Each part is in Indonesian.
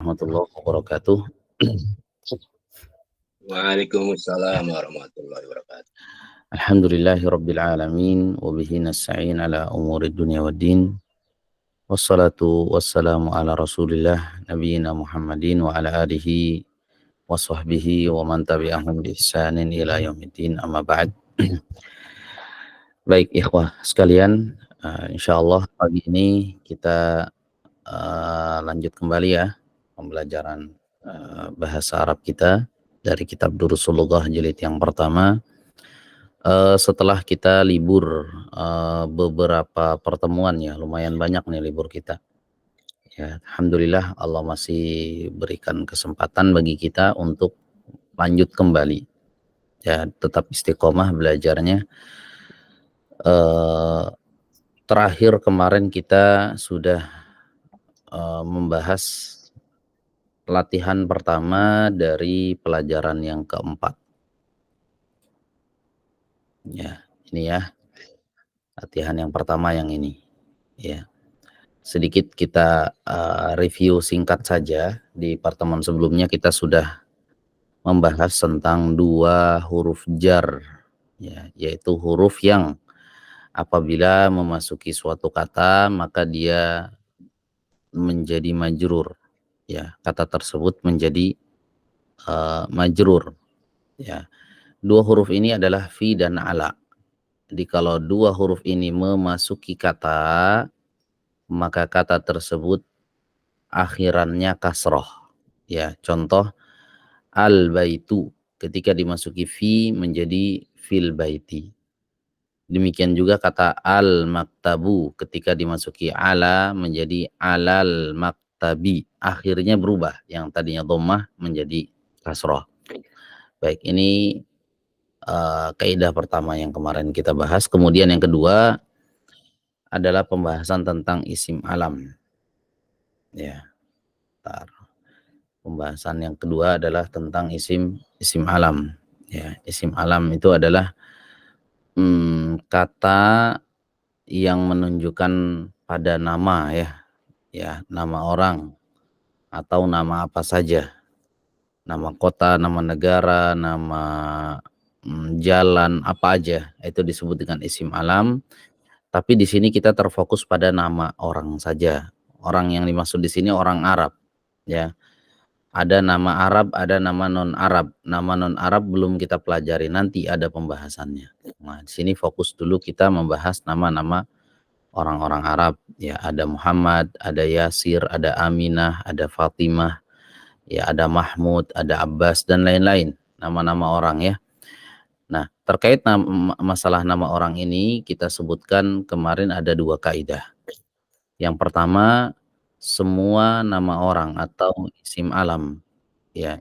Warahmatullahi wabarakatuh. Waalaikumsalam warahmatullahi wabarakatuh. Alhamdulillahi rabbil alamin wa bihi nasta'in ala umuri dunya waddin. Wassalatu wassalamu ala Rasulillah nabiyina Muhammadin wa ala alihi wa sahbihi wa man tabi'ahum bi ihsanin ila yaumiddin, amma ba'd. Baik ikhwah sekalian, insyaallah pagi ini kita lanjut kembali ya pembelajaran bahasa Arab kita dari kitab Durusullughah jilid yang pertama. Setelah kita libur beberapa pertemuan ya, lumayan banyak nih libur kita. Ya, alhamdulillah Allah masih berikan kesempatan bagi kita untuk lanjut kembali. Ya, tetap istiqomah belajarnya. Terakhir kemarin kita sudah membahas latihan pertama dari pelajaran yang keempat. Ya, ini ya. Latihan yang pertama yang ini. Ya. Sedikit kita review singkat saja. Di pertemuan sebelumnya kita sudah membahas tentang dua huruf jar, ya, yaitu huruf yang apabila memasuki suatu kata maka dia menjadi majrur, ya, kata tersebut menjadi majrur, ya. Dua huruf ini adalah fi dan ala. Jadi kalau dua huruf ini memasuki kata, maka kata tersebut akhirannya kasroh. Ya, contoh al-baitu ketika dimasuki fi menjadi fil baiti. Demikian juga kata al-maktabu ketika dimasuki ala menjadi alal maktabi. Akhirnya berubah, yang tadinya dhammah menjadi kasroh. Baik, ini kaidah pertama yang kemarin kita bahas. Kemudian yang kedua adalah pembahasan tentang isim alam. Ya, pembahasan yang kedua adalah tentang isim alam. Ya, isim alam itu adalah kata yang menunjukkan pada nama, ya, nama orang atau nama apa saja, nama kota, nama negara, nama jalan, apa aja itu disebut dengan isim alam. Tapi di sini kita terfokus pada nama orang saja. Orang yang dimaksud di sini orang Arab, ya. Ada nama Arab, ada nama non-Arab. Nama non-Arab belum kita pelajari, nanti ada pembahasannya. Nah, di sini fokus dulu kita membahas nama-nama orang-orang Arab. Ya, ada Muhammad, ada Yasir, ada Aminah, ada Fatimah, ya, ada Mahmud, ada Abbas dan lain-lain. Nama-nama orang, ya. Nah, terkait masalah nama orang ini kita sebutkan kemarin ada dua kaidah. Yang pertama, semua nama orang atau isim alam, ya,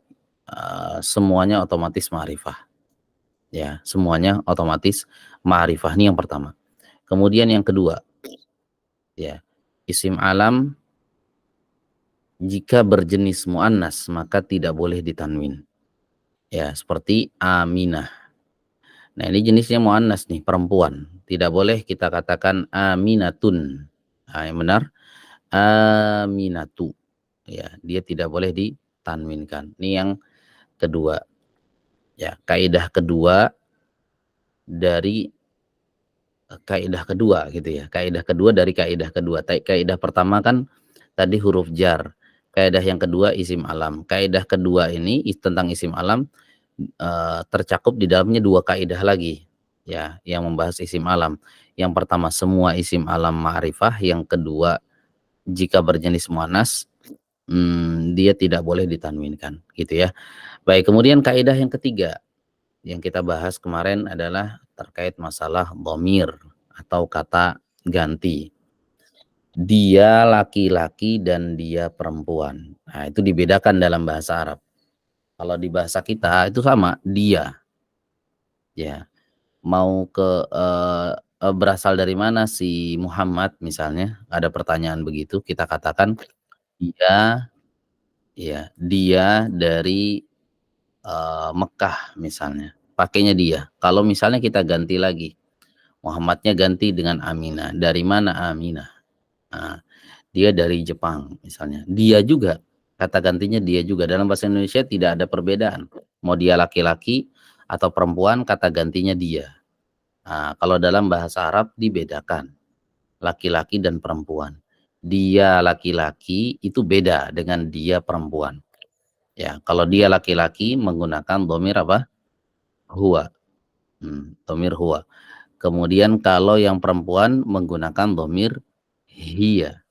semuanya otomatis ma'rifah, ya, semuanya otomatis ma'rifah. Ini yang pertama. Kemudian yang kedua, ya, isim alam jika berjenis muannas maka tidak boleh ditanwin, ya, seperti Aminah. Nah, ini jenisnya muannas nih, perempuan, tidak boleh kita katakan Aminatun. Nah, yang benar Aminatu, ya, dia tidak boleh ditanwinkan. Ini yang kedua, ya, kaidah kedua dari kaidah kedua gitu ya. Kaidah kedua dari kaidah kedua. Kaidah pertama kan tadi huruf jar. Kaidah yang kedua isim alam. Kaidah kedua ini tentang isim alam tercakup di dalamnya dua kaidah lagi, ya, yang membahas isim alam. Yang pertama semua isim alam ma'rifah. Yang kedua jika berjenis muannas dia tidak boleh ditanwinkan, gitu ya. Baik, kemudian kaidah yang ketiga yang kita bahas kemarin adalah terkait masalah dhamir atau kata ganti. Dia laki-laki dan dia perempuan. Nah, itu dibedakan dalam bahasa Arab. Kalau di bahasa kita itu sama, dia. Ya, mau berasal dari mana si Muhammad misalnya, ada pertanyaan begitu, kita katakan dia, ya, dia dari Mekah misalnya, pakainya dia. Kalau misalnya kita ganti lagi, Muhammadnya ganti dengan Aminah. Dari mana Aminah? Nah, dia dari Jepang misalnya. Dia juga kata gantinya dia juga. Dalam bahasa Indonesia tidak ada perbedaan. Mau dia laki-laki atau perempuan, kata gantinya dia. Nah, kalau dalam bahasa Arab dibedakan laki-laki dan perempuan. Dia laki-laki itu beda dengan dia perempuan. Ya, kalau dia laki-laki menggunakan dhamir apa? Huwa. Dhamir huwa. Kemudian kalau yang perempuan menggunakan dhamir hiya.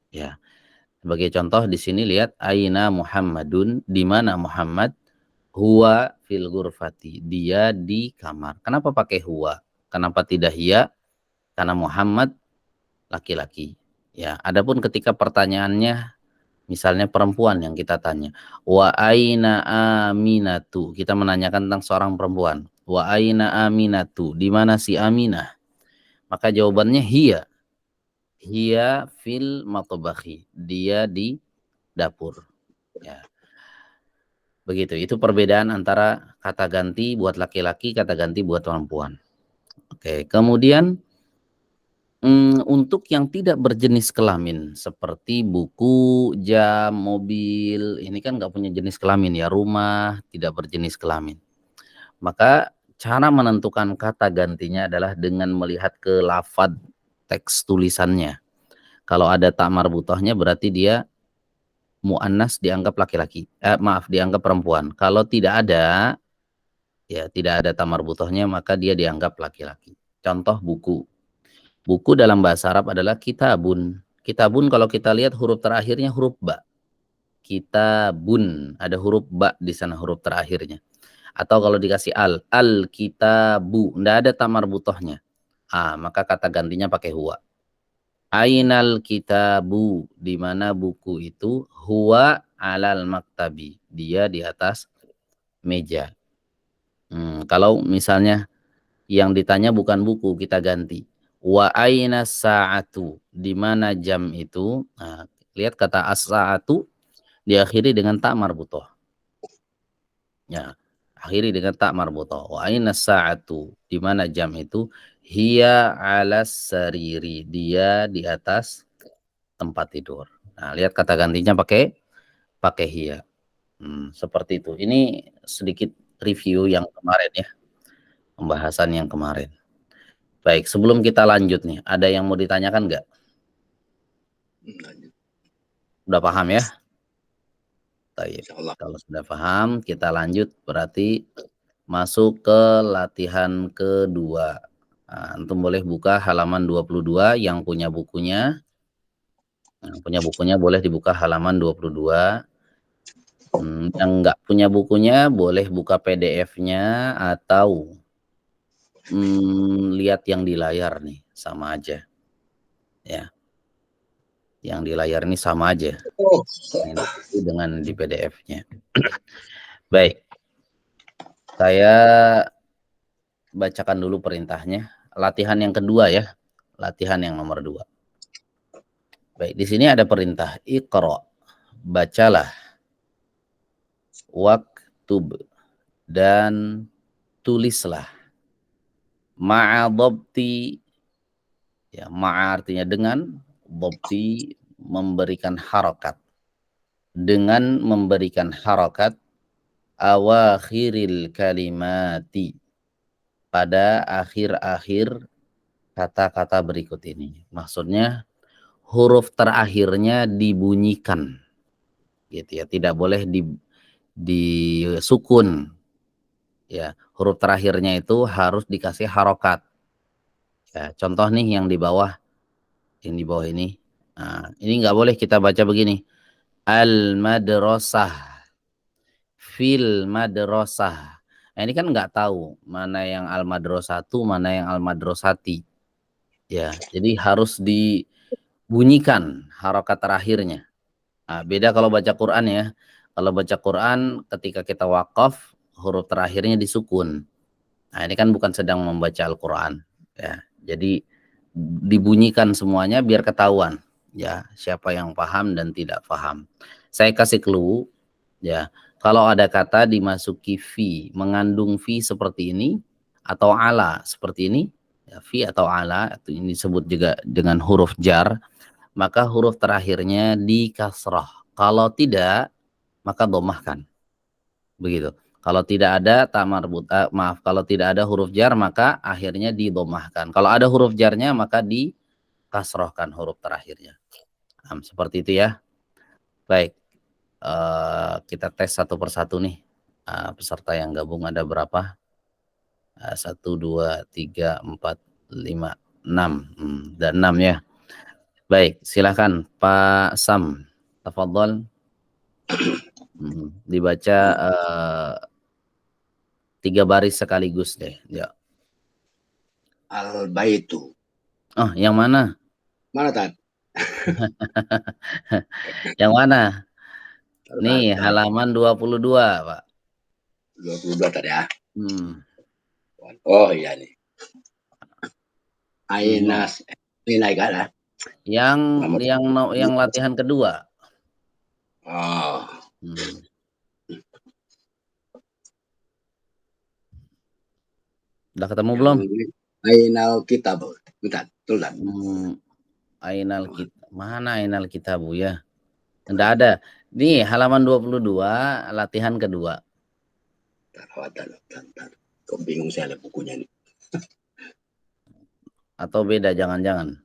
Ya. Sebagai contoh di sini lihat aina Muhammadun, di mana Muhammad? Huwa fil ghurfati, dia di kamar. Kenapa pakai huwa? Kenapa tidak hiya? Karena Muhammad laki-laki. Ya, adapun ketika pertanyaannya misalnya perempuan yang kita tanya, wa aina Aminatu, kita menanyakan tentang seorang perempuan. Wa aina Aminatu, di mana si Aminah? Maka jawabannya hiya. Hiya fil matbakhi, dia di dapur. Ya. Begitu. Itu perbedaan antara kata ganti buat laki-laki, kata ganti buat perempuan. Oke, kemudian untuk yang tidak berjenis kelamin seperti buku, jam, mobil, ini kan nggak punya jenis kelamin ya, rumah tidak berjenis kelamin. Maka cara menentukan kata gantinya adalah dengan melihat ke lafadz teks tulisannya. Kalau ada ta marbuthahnya berarti dia muannas, dianggap laki-laki. Dianggap perempuan. Kalau tidak ada, ya tidak ada ta marbuthahnya, maka dia dianggap laki-laki. Contoh buku. Buku dalam bahasa Arab adalah kitabun. Kitabun kalau kita lihat huruf terakhirnya huruf ba. Kitabun, ada huruf ba di sana huruf terakhirnya. Atau kalau dikasih al kitabu, enggak ada ta marbuthahnya. Maka kata gantinya pakai huwa. Ainal kitabu, di mana buku itu? Huwa alal maktabi, dia di atas meja. Kalau misalnya yang ditanya bukan buku, kita ganti. Wa aina sa'atu, di mana jam itu? Nah, lihat kata as-sa'atu diakhiri dengan ta marbuthah. Ya, akhiri dengan ta marbuthah. Wa aina sa'atu, di mana jam itu? Hiya 'alas sariri, dia di atas tempat tidur. Nah, lihat kata gantinya pakai hiya. Seperti itu. Ini sedikit review yang kemarin ya. Pembahasan yang kemarin. Baik, sebelum kita lanjut nih, ada yang mau ditanyakan nggak? Udah paham ya? Baik. Kalau sudah paham, kita lanjut. Berarti masuk ke latihan kedua. Antum boleh buka halaman 22 yang punya bukunya. Yang punya bukunya boleh dibuka halaman 22. Yang nggak punya bukunya boleh buka PDF-nya atau lihat yang di layar nih, sama aja. Ya. Yang di layar ini sama aja dengan di PDF-nya. Baik. Saya bacakan dulu perintahnya. Latihan yang kedua ya. Latihan yang nomor 2. Baik, di sini ada perintah Iqra. Bacalah. Waktub, dan tulislah. Ma'a dhabti, ya, ma'a artinya dengan, dhabti memberikan harakat. Dengan memberikan harakat awakhiril kalimati, pada akhir-akhir kata-kata berikut ini. Maksudnya huruf terakhirnya dibunyikan. Gitu ya, tidak boleh disukun. Ya, huruf terakhirnya itu harus dikasih harokat. Ya, contoh nih yang di bawah ini. Nah, ini nggak boleh kita baca begini. Al-madrasah, fil madrasah. Nah, ini kan nggak tahu mana yang al-madrasatu, mana yang al-madrasati. Ya, jadi harus dibunyikan harokat terakhirnya. Nah, beda kalau baca Quran ya. Kalau baca Quran ketika kita wakaf, huruf terakhirnya disukun. Nah, ini kan bukan sedang membaca Al-Quran. Ya, jadi dibunyikan semuanya biar ketahuan ya siapa yang paham dan tidak paham. Saya kasih clue ya. Kalau ada kata dimasuki fi, mengandung fi seperti ini atau ala seperti ini, ya, fi atau ala, ini disebut juga dengan huruf jar, maka huruf terakhirnya di kasrah. Kalau tidak, maka dhammahkan. Begitu. Kalau tidak ada ta marbut, maaf, kalau tidak ada huruf jar maka akhirnya didhammahkan. Kalau ada huruf jarnya maka dikasrohkan huruf terakhirnya. Seperti itu ya. Baik. Kita tes satu persatu nih. Peserta yang gabung ada berapa? 1, 2, 3, 4, 5, 6. Dan 6 ya. Baik, silahkan Pak Sam. Tafadhol. Dibaca 3 baris sekaligus deh. Ya. Al-baitu. Oh, yang mana? Mana Tad? Yang mana? Nih, halaman 22, Pak. 22 tadi ya. Oh iya nih. Ainas ini naik ada. Yang latihan kedua. Oh. Udah ketemu belum? Ainal kitabu. Bentar, tulan. Ainal kitab. Mana ainal kitabu ya? Enggak ada. Nih, halaman 22, latihan kedua. Bentar. Kok bingung saya lihat bukunya nih. Atau beda, jangan-jangan.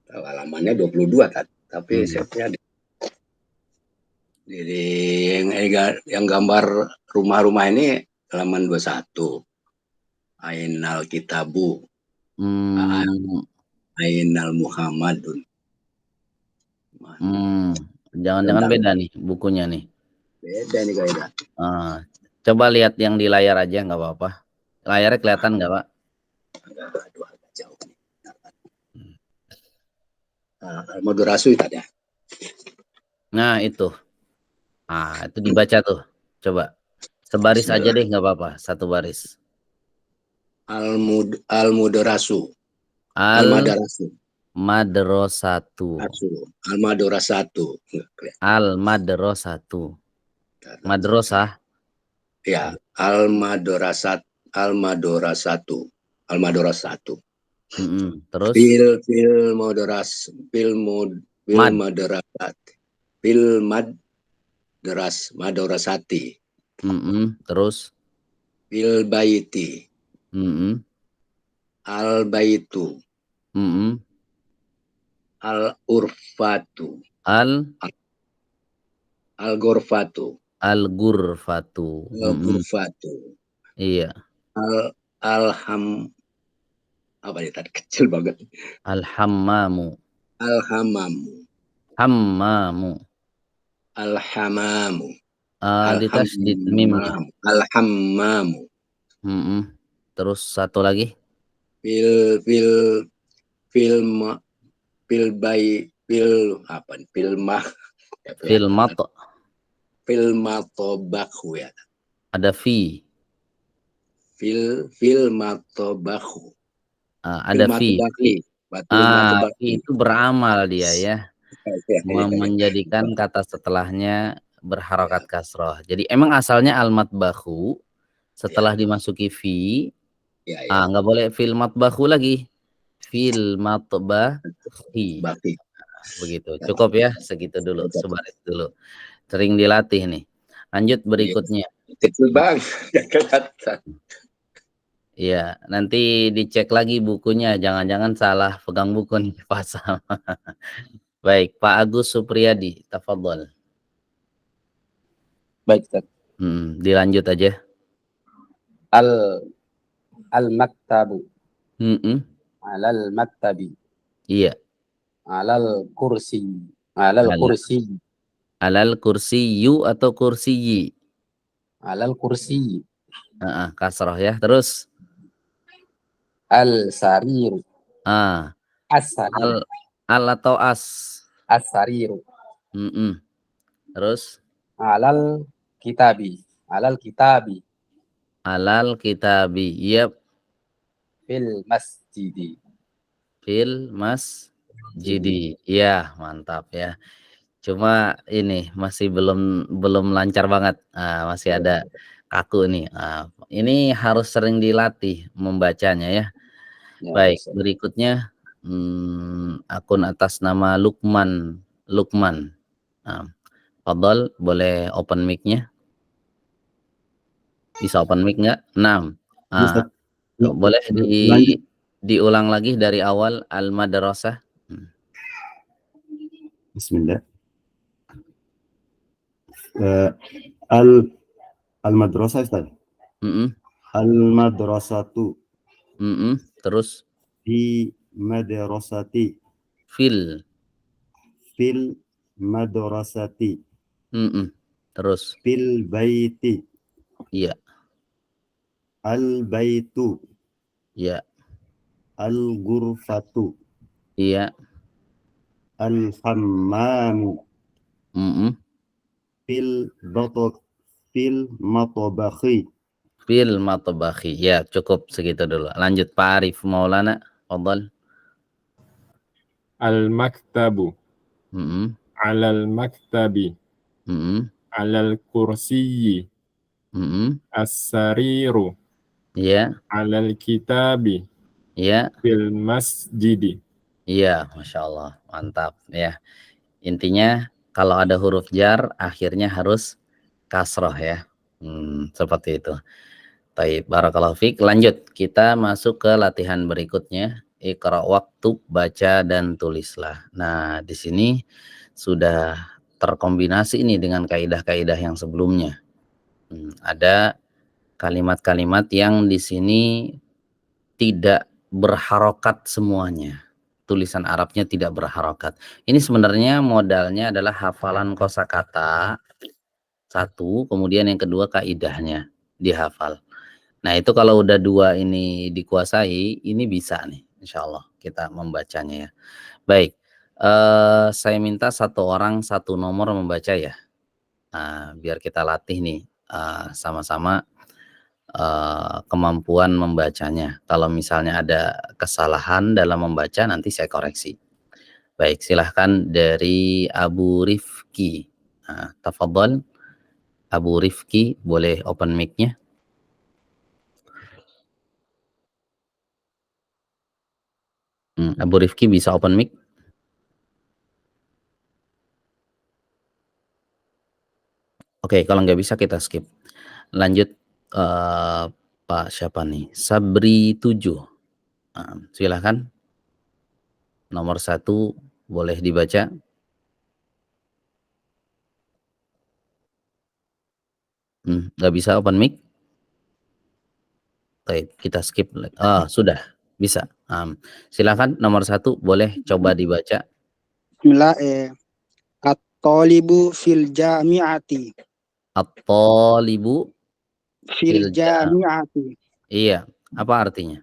Halamannya 22 kan, tapi setnya di yang gambar rumah-rumah ini halaman 21. Ainal kitabu. Ainal Muhammadun. Jangan-jangan beda nih bukunya nih. Beda nih kayaknya. Coba lihat yang di layar aja, nggak apa-apa. Layarnya kelihatan nggak, Pak? Agak jauh nih. Al-Madurasu tadi ya. Nah, itu. Itu dibaca tuh. Coba. Sebaris aja deh, nggak apa-apa. Satu baris. Al-Mudarasu. Al-Madarasu. Madrasatu. Al-Madrasatu. Al-Madrasatu. Madrasah. Ya, Al-Madrasatu. Al-Madrasatu. Terus Fil madrasati. Terus Fil baiti. Al baitu. Al urfatu. Al ghurfatu. Iya. Apa nih tadi kecil banget. Al-hammamu. Ditasydid mimnya. Al-hammamu. Terus satu lagi. Filmatobahu ya. Ada fi. Filmatobahu. Ada fi. Fi itu beramal dia ya. Menjadikan kata setelahnya berharokat kasroh. Jadi emang asalnya al-matbahu, setelah dimasuki fi, nggak boleh fil matbahu lagi. Fil matbahi. Begitu. Cukup ya, segitu dulu, sebaris dulu. Sering dilatih nih. Lanjut berikutnya. Kecil banget. Iya, nanti dicek lagi bukunya, jangan-jangan salah pegang buku nih Pak Sam. Baik, Pak Agus Supriyadi, tafadhol. Baik, Ustaz. Dilanjut aja. Al-maktabu. Alal maktabi. Iya. Alal kursi. Alal kursi. Alal kursiyu atau kursiyi? Alal kursi. Kasroh ya. Terus al-sariru. As-sariru. Al atau as? As-sariru. Terus alal kitabi. Alal kitabi. Alal kitabi. Yep. Fil masjidi. Fil masjidi. Ya, mantap ya. Cuma ini masih belum lancar banget. Masih ada kaku nih. Ini harus sering dilatih membacanya ya. Baik, berikutnya akun atas nama Lukman. Fadhol, boleh open mic-nya? Bisa open mic nggak? 6. Boleh diulang lagi dari awal al-madrasah. Bismillah. Al-madrasah Ustaz. Al-madrasatu. Terus Fi madrasati. fil madrasati. Terus Fil baiti. Iya. Al-baitu. Iya. Al-ghurfatu. Iya. Al-hammamu. Fil matbakhi. Fil matbakhi. Ya, cukup segitu dulu. Lanjut Pak Arif Maulana, fadhal. Al-maktabu. Alal maktabi. Alal kursiyyi. As-sariru. Iya. Alal kitabi. Iya. Fil masjidi. Iya, Masya Allah, mantap ya. Intinya kalau ada huruf jar akhirnya harus kasroh ya. Seperti itu. Baik, barakallahu fiik. Lanjut, kita masuk ke latihan berikutnya. Iqra, waktub, baca dan tulislah. Nah, di sini sudah terkombinasi ini dengan kaidah-kaidah yang sebelumnya. Ada kalimat-kalimat yang di sini tidak berharokat semuanya. Tulisan Arabnya tidak berharokat. Ini sebenarnya modalnya adalah hafalan kosakata satu, kemudian yang kedua kaidahnya dihafal. Nah itu kalau udah dua ini dikuasai, ini bisa nih, insya Allah kita membacanya ya. Baik, saya minta satu orang satu nomor membaca ya. Biar kita latih nih sama-sama kemampuan membacanya. Kalau misalnya ada kesalahan dalam membaca nanti saya koreksi. Baik, silahkan dari Abu Rifki. Tafadhol Abu Rifki, boleh open mic-nya? Abu Rifki bisa open mic? Oke, kalau nggak bisa kita skip. Lanjut Pak siapa nih? Sabri 7. Silahkan. Nomor 1 boleh dibaca. Nggak bisa open mic? Baik, kita skip. Sudah bisa. Silahkan nomor 1 boleh coba dibaca. Bismillah. At-talibu fil jami'ati. At-talibu Fil jami'ati. Iya, apa artinya?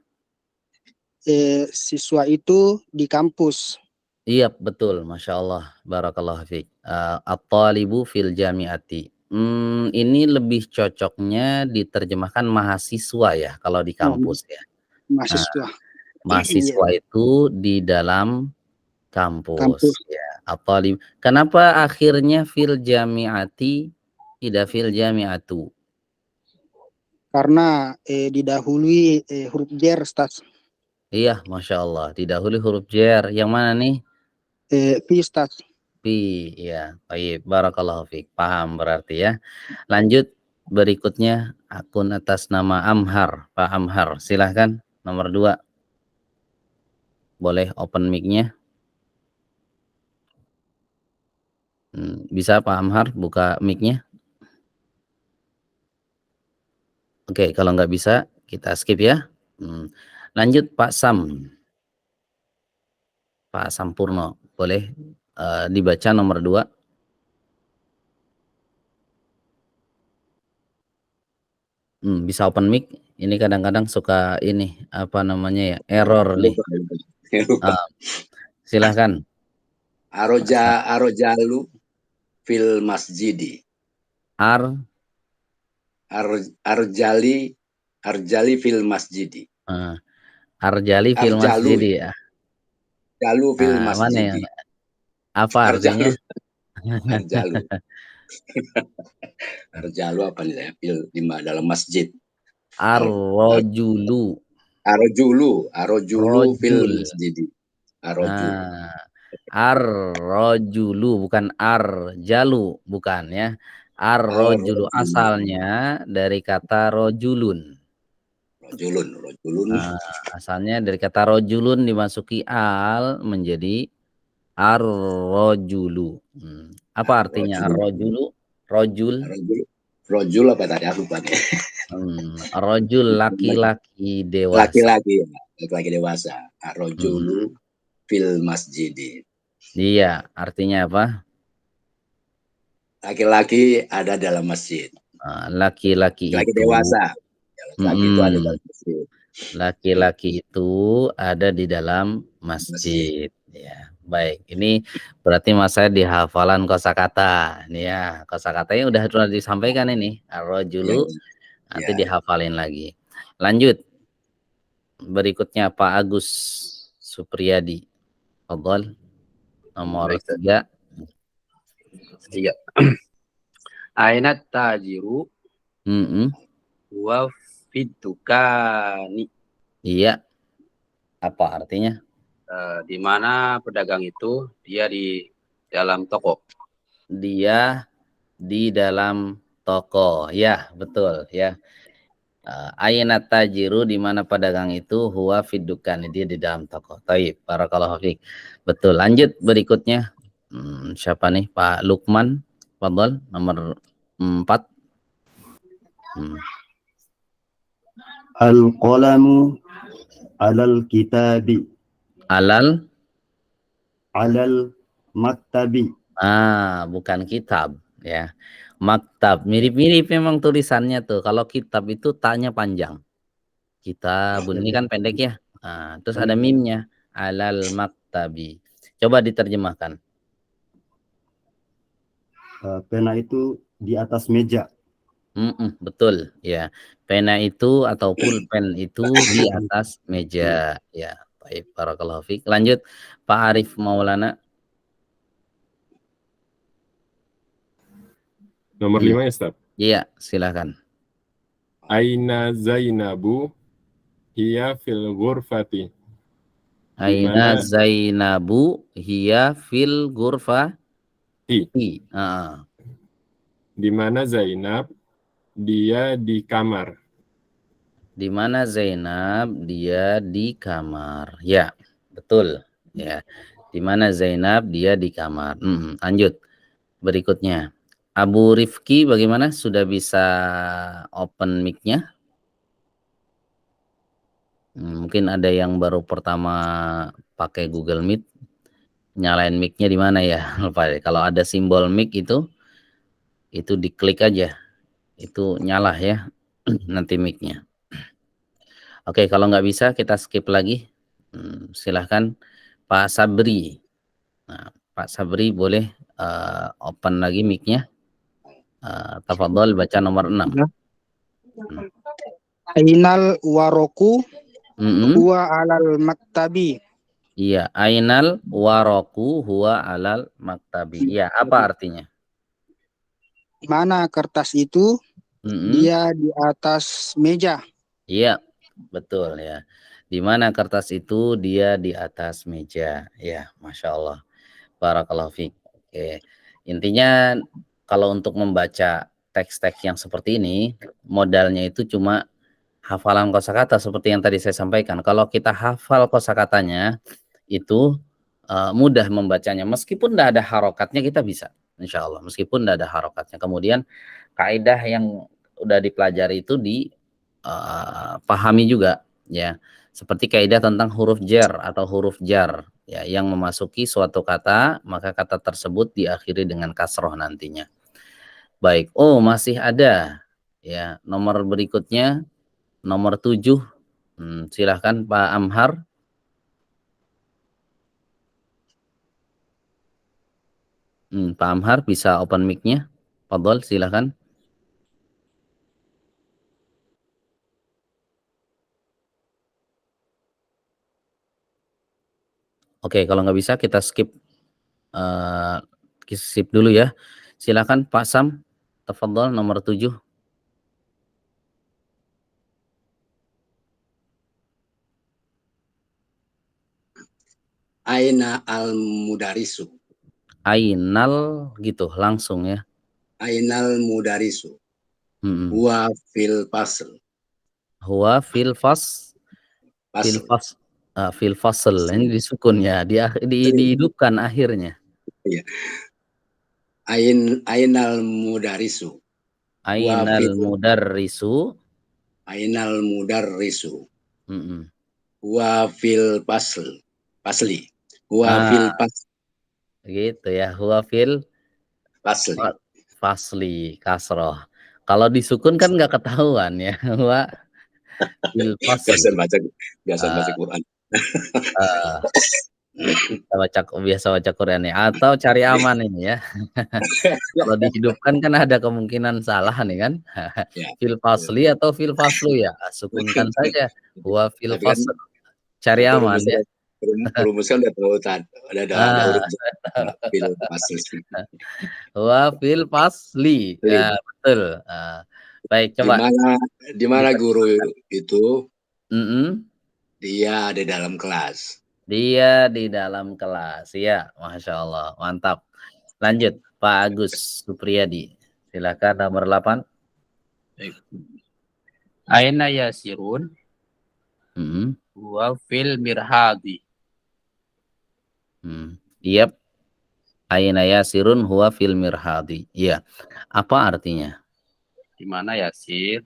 Siswa itu di kampus. Iya, betul. Masya Allah. Barakallahu fiik. At-talibu fil jami'ati. Ini lebih cocoknya diterjemahkan mahasiswa ya, kalau di kampus ya. Mahasiswa. Mahasiswa itu di dalam kampus. Ya. At-talib. Kenapa akhirnya fil jami'ati tidak fil jami'atu? Karena didahului huruf jar, Ustaz. Iya, Masya Allah. Didahului huruf jar. Yang mana nih? Fi, Ustaz. Fi, ya. Baik, barakallahu fiik. Paham berarti ya. Lanjut berikutnya akun atas nama Amhar. Pak Amhar, silahkan nomor 2. Boleh open mic-nya? Bisa Pak Amhar buka mic-nya? Oke, kalau nggak bisa kita skip ya. Lanjut Pak Sam. Pak Sampurno, boleh dibaca nomor 2. Bisa open mic. Ini kadang-kadang suka ini apa namanya ya, error nih. Silahkan. Arjalu fil masjidi. Arjali fil masjidi. Arjali fil masjidi ya. Arjalu fil masjidi. Mana ya? Apa artinya? Arjalu. Arjalu apa nih? Di dalam masjid. Arrojulu fil masjidi. Ar-rajulu bukan ar-jalu, bukan ya. Ar-rajulu asalnya dari kata rojulun. Rojulun. Asalnya dari kata rojulun dimasuki al menjadi ar-rajulu. Apa artinya ar-rajulu? Rojul. Rojul apa tadi aku lupa nih. Rojul laki-laki dewasa. Laki-laki dewasa. Ar-rajulu fil masjidi. Iya, artinya apa? Laki-laki ada dalam masjid. Laki-laki itu dewasa. Laki-laki itu ada dalam masjid. Laki-laki itu ada di dalam masjid. Ya, baik. Ini berarti Mas saya di hafalan kosakata. Nih ya, kosakatanya udah disampaikan ini. Ar-rajulu nanti dihafalin lagi. Lanjut. Berikutnya Pak Agus Supriyadi. Fadhal. Nomor 3. Iya. Aina tajiru wa fidukani. Iya. Apa artinya? Di mana pedagang itu dia di dalam toko. Dia di dalam toko. Ya, betul ya. Aina tajiru di mana pedagang itu huwa fidukan, dia di dalam toko. Taib, barakallahu fiik. Betul. Lanjut berikutnya. Siapa nih? Pak Lukman. Fadhal nomor 4. Al-qalamu alal kitabi. Alal maktabi. Bukan kitab ya. Maktab mirip-mirip memang tulisannya tuh. Kalau kitab itu tanya panjang. Kitabun ini kan pendek ya. Terus ada mimnya. Alal maktabi. Coba diterjemahkan. Pena itu di atas meja. Betul ya. Pena itu atau pulpen itu di atas meja ya. Baik, barakallahu fiik. Lanjut Pak Arif Maulana. Nomor 5 ya, Ustaz? Iya, silakan. Aina Zainabu hiya fil ghurfati. Aina Zainabu hiya fil ghurfati. Di mana Zainab dia di kamar. Di mana Zainab dia di kamar. Ya, betul ya. Di mana Zainab dia di kamar. Lanjut. Berikutnya. Abu Rifki bagaimana? Sudah bisa open mic-nya? Mungkin ada yang baru pertama pakai Google Meet. Nyalain mic-nya di mana ya? Lupa deh. Kalau ada simbol mic itu diklik aja. Itu nyala ya. Nanti mic-nya. Oke, kalau nggak bisa kita skip lagi. Silahkan Pak Sabri. Nah, Pak Sabri boleh open lagi mic-nya. Tafadhol baca nomor 6. Ainal waroku huwa alal maktabi. Iya, ainal waroku huwa alal maktabi. Iya, apa artinya? Di mana kertas itu dia di atas meja. Iya, betul ya. Di mana kertas itu dia di atas meja. Ya, Masya Allah. Barakallahu fiik. Oke. Intinya kalau untuk membaca teks-teks yang seperti ini, modalnya itu cuma hafalan kosakata seperti yang tadi saya sampaikan. Kalau kita hafal kosakatanya, itu mudah membacanya. Meskipun tidak ada harokatnya kita bisa. Insya Allah. Meskipun tidak ada harokatnya. Kemudian kaidah yang udah dipelajari itu dipahami juga. Ya, seperti kaidah tentang huruf jar atau huruf jar. Ya, yang memasuki suatu kata, maka kata tersebut diakhiri dengan kasroh nantinya. Baik, masih ada ya nomor berikutnya, nomor 7. Silahkan Pak Amhar. Pak Amhar bisa open mic-nya. Fadhol, silahkan. Oke, kalau nggak bisa kita skip dulu ya. Silakan Pak Sam, tafadhol nomor 7. Aina al-mudarisu. Ainal gitu langsung ya. Ainal mudarisu. Huwa fil fasl. Huwa fil fasl. Ini disukun ya, dihidupkan akhirnya. Iya. Ainal mudarisu. Ainal mudarrisu. Ainal mudarrisu. Huwa fil fasli. Huwa fil fasli. Gitu ya. Huwa fil fasli kasroh. Kalau disukun kan nggak ketahuan ya. Huwa fil fasli. Biasa baca Quran. Biasa baca Quran ya, atau cari aman ini ya. Kalau dihidupkan kan ada kemungkinan salah nih kan. Fil fasli atau fil faslu ya, sukunkan saja. Wa fil fasl, cari aman ya. Perumuskan udah tahu ada huruf fil fasli. Wa fil fasli, ya betul. Baik, coba. Di mana guru itu? Dia ada dalam kelas. Dia di dalam kelas, ya, Masya Allah, mantap. Lanjut, Pak Agus Supriyadi, silakan nomor 8. Aina yasirun wa fil mirhadi. Yep. Aina yasirun huwa fil mirhadi. Iya. Apa artinya? Di mana Yasir?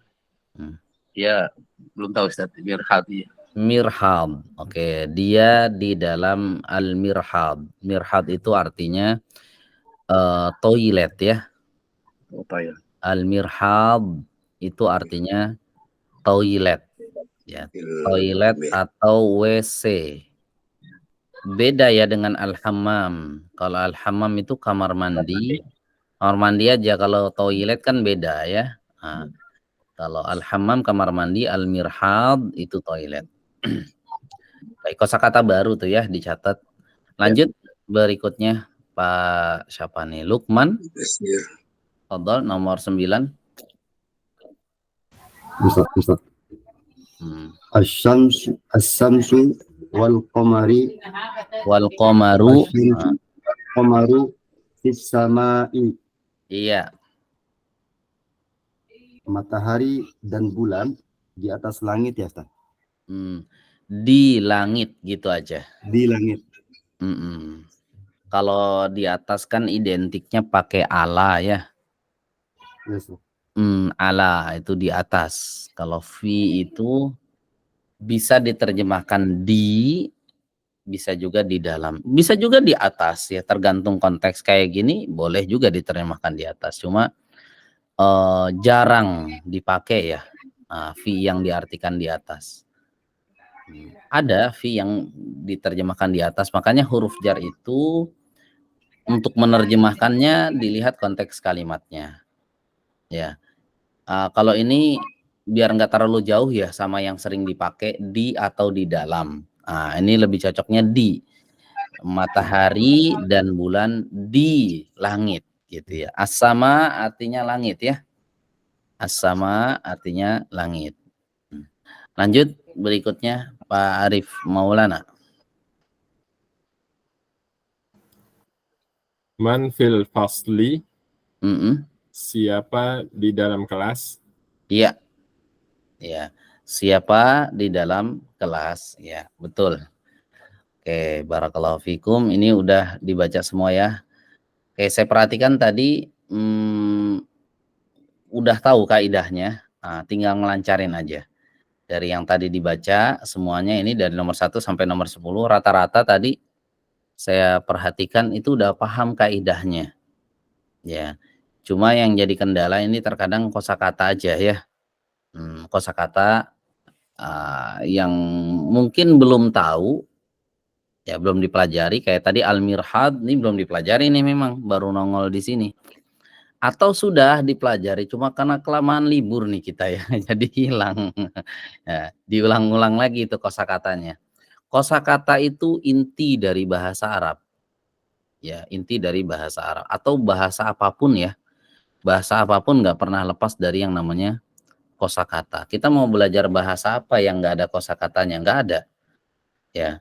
Dia belum tahu Ustaz, mirhadi. Mirhad. Oke, dia di dalam al-mirhad. Mirhad itu artinya toilet ya. Toilet. Al-mirhad itu artinya toilet ya. Toilet atau WC. Beda ya dengan al-hammam. Kalau al-hammam itu kamar mandi. Kamar mandi aja, kalau toilet kan beda ya. Nah, kalau al-hammam kamar mandi, al-mirhad itu toilet. Baik, kosakata baru tuh ya, dicatat. Lanjut berikutnya Pak siapa nih? Lukman. Fadhol, nomor 9. Ustaz. As-samsu wal qamaru fis samai. Iya. Matahari dan bulan di atas langit ya, Ustaz. Di langit gitu aja. Di langit. Kalau di atas kan identiknya pakai ala ya. Yes. Ala itu di atas. Kalau fi itu bisa diterjemahkan di, bisa juga di dalam, bisa juga di atas ya, tergantung konteks. Kayak gini boleh juga diterjemahkan di atas, cuma jarang dipakai ya fi yang diartikan di atas. Ada fi yang diterjemahkan di atas, makanya huruf jar itu untuk menerjemahkannya dilihat konteks kalimatnya ya. Kalau ini biar nggak terlalu jauh ya sama yang sering dipakai di atau di dalam. Ini lebih cocoknya di. Matahari dan bulan di langit gitu ya. As-sama artinya langit ya. As-sama artinya langit. Lanjut berikutnya Pak Arif Maulana. Man fil fasli. Siapa di dalam kelas? Iya. Ya. Siapa di dalam kelas? Ya, betul. Oke, barakallahu fikum. Ini udah dibaca semua ya. Oke, saya perhatikan tadi udah tahu kaidahnya. Tinggal ngelancarin aja. Dari yang tadi dibaca semuanya ini dari nomor 1 sampai nomor 10 rata-rata tadi saya perhatikan itu udah paham kaidahnya. Ya. Cuma yang jadi kendala ini terkadang kosakata aja ya. Kosakata yang mungkin belum tahu ya, belum dipelajari. Kayak tadi al-mirhad ini belum dipelajari nih, memang baru nongol di sini. Atau sudah dipelajari cuma karena kelamaan libur nih kita ya, jadi hilang. Ya, diulang-ulang lagi itu kosakatanya. Kosakata itu inti dari bahasa Arab. Ya, inti dari bahasa Arab atau bahasa apapun ya. Bahasa apapun nggak pernah lepas dari yang namanya kosakata. Kita mau belajar bahasa apa yang nggak ada kosakatanya? Nggak ada. Ya.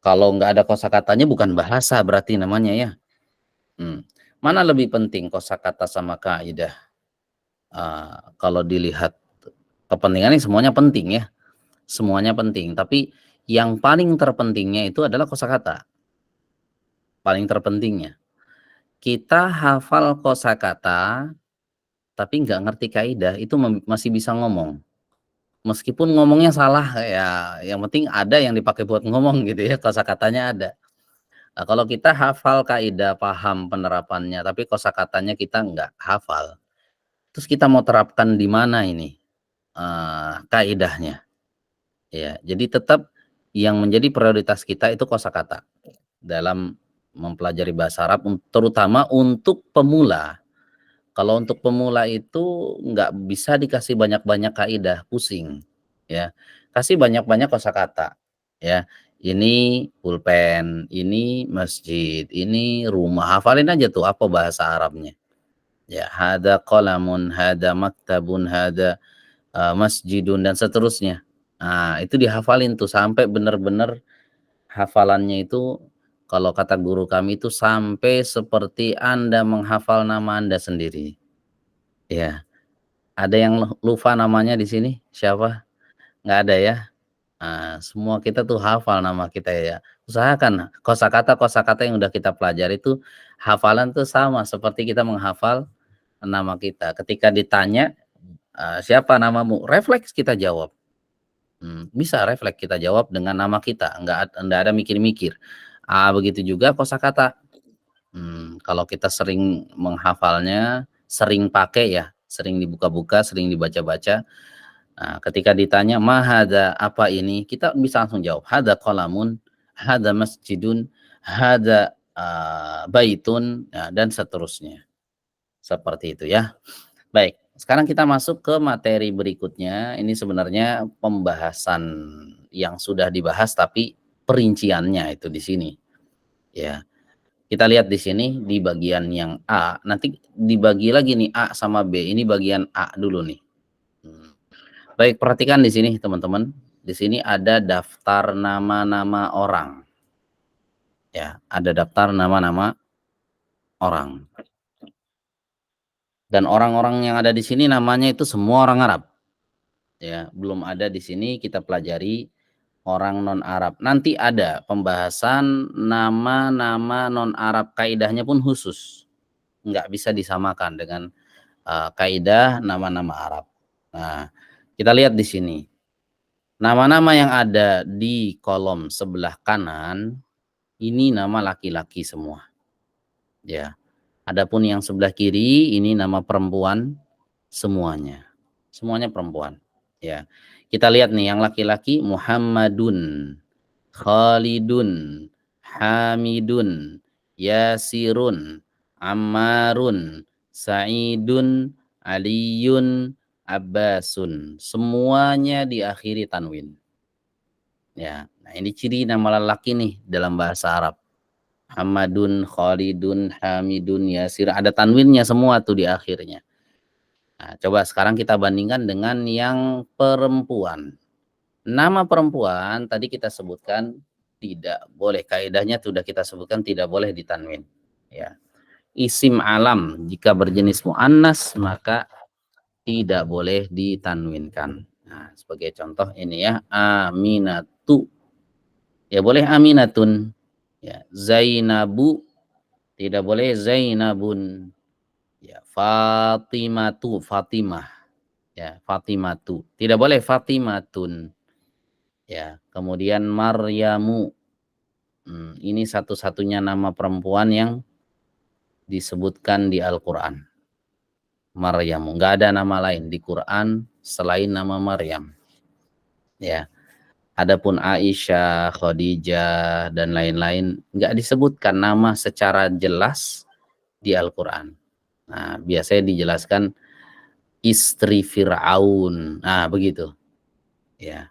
Kalau nggak ada kosakatanya bukan bahasa berarti namanya ya. Mana lebih penting kosakata sama kaidah? Kalau dilihat kepentingannya semuanya penting ya. Semuanya penting, tapi yang paling terpentingnya itu adalah kosakata. Paling terpentingnya. Kita hafal kosakata tapi nggak ngerti kaidah, itu masih bisa ngomong. Meskipun ngomongnya salah ya, yang penting ada yang dipakai buat ngomong gitu ya, kosakatanya ada. Nah, kalau kita hafal kaidah, paham penerapannya, tapi kosakatanya kita nggak hafal, terus kita mau terapkan di mana ini kaidahnya? Ya, jadi tetap yang menjadi prioritas kita itu kosakata dalam mempelajari bahasa Arab, terutama untuk pemula. Kalau untuk pemula itu nggak bisa dikasih banyak-banyak kaidah, pusing, ya. Kasih banyak-banyak kosakata, ya. Ini pulpen, ini masjid, ini rumah. Hafalin aja tuh apa bahasa Arabnya. Ya, hada qalamun, hada maktabun, hada masjidun dan seterusnya. Nah, itu dihafalin tuh sampai benar-benar hafalannya itu, kalau kata guru kami itu sampai seperti Anda menghafal nama Anda sendiri. Ya, ada yang lupa namanya di sini? Siapa? Nggak ada ya? Nah, semua kita tuh hafal nama kita ya. Usahakan kosakata yang udah kita pelajari itu hafalan tuh sama seperti kita menghafal nama kita. Ketika ditanya siapa namamu, refleks kita jawab. Bisa refleks kita jawab dengan nama kita, nggak ada mikir-mikir. Begitu juga kosakata. Kalau kita sering menghafalnya, sering pakai ya, sering dibuka-buka, sering dibaca-baca. Nah, ketika ditanya mahada apa ini, kita bisa langsung jawab hada qalamun, hada masjidun, hada baitun, dan seterusnya. Seperti itu ya. Baik, sekarang kita masuk ke materi berikutnya. Ini sebenarnya pembahasan yang sudah dibahas tapi perinciannya itu di sini. Ya. Kita lihat di sini di bagian yang A, nanti dibagi lagi nih A sama B. Ini bagian A dulu nih. Baik, perhatikan di sini teman-teman. Di sini ada daftar nama-nama orang. Ya, ada daftar nama-nama orang. Dan orang-orang yang ada di sini namanya itu semua orang Arab. Ya, belum ada di sini kita pelajari orang non-Arab. Nanti ada pembahasan nama-nama non-Arab, kaidahnya pun khusus. Nggak bisa disamakan dengan kaidah nama-nama Arab. Nah, kita lihat di sini. Nama-nama yang ada di kolom sebelah kanan, ini nama laki-laki semua. Ya. Adapun yang sebelah kiri ini nama perempuan semuanya. Semuanya perempuan. Ya. Kita lihat nih yang laki-laki Muhammadun, Khalidun, Hamidun, Yasirun, Ammarun, Sa'idun, Aliyun, Abbasun. Semuanya diakhiri tanwin. Ya. Nah, ini ciri nama lelaki nih dalam bahasa Arab. Muhammadun, Khalidun, Hamidun, Yasir, ada tanwinnya semua tuh di akhirnya. Nah, coba sekarang kita bandingkan dengan yang perempuan. Nama perempuan tadi kita sebutkan tidak boleh, kaidahnya sudah kita sebutkan tidak boleh ditanwin. Ya. Isim alam jika berjenis muannas maka tidak boleh ditanwinkan. Nah, sebagai contoh ini ya, Aminatu. Ya boleh Aminatun. Ya, Zainabu tidak boleh Zainabun. Ya, Fatimatu, Fatimah. Ya, Fatimatu. Tidak boleh Fatimatun. Ya, kemudian Maryamu. Ini satu-satunya nama perempuan yang disebutkan di Al-Qur'an. Maryamu. Enggak ada nama lain di Quran selain nama Maryam. Ya. Adapun Aisyah, Khadijah, dan lain-lain nggak disebutkan nama secara jelas di Al-Quran. Nah, biasanya dijelaskan istri Fir'aun. Nah, begitu. Ya.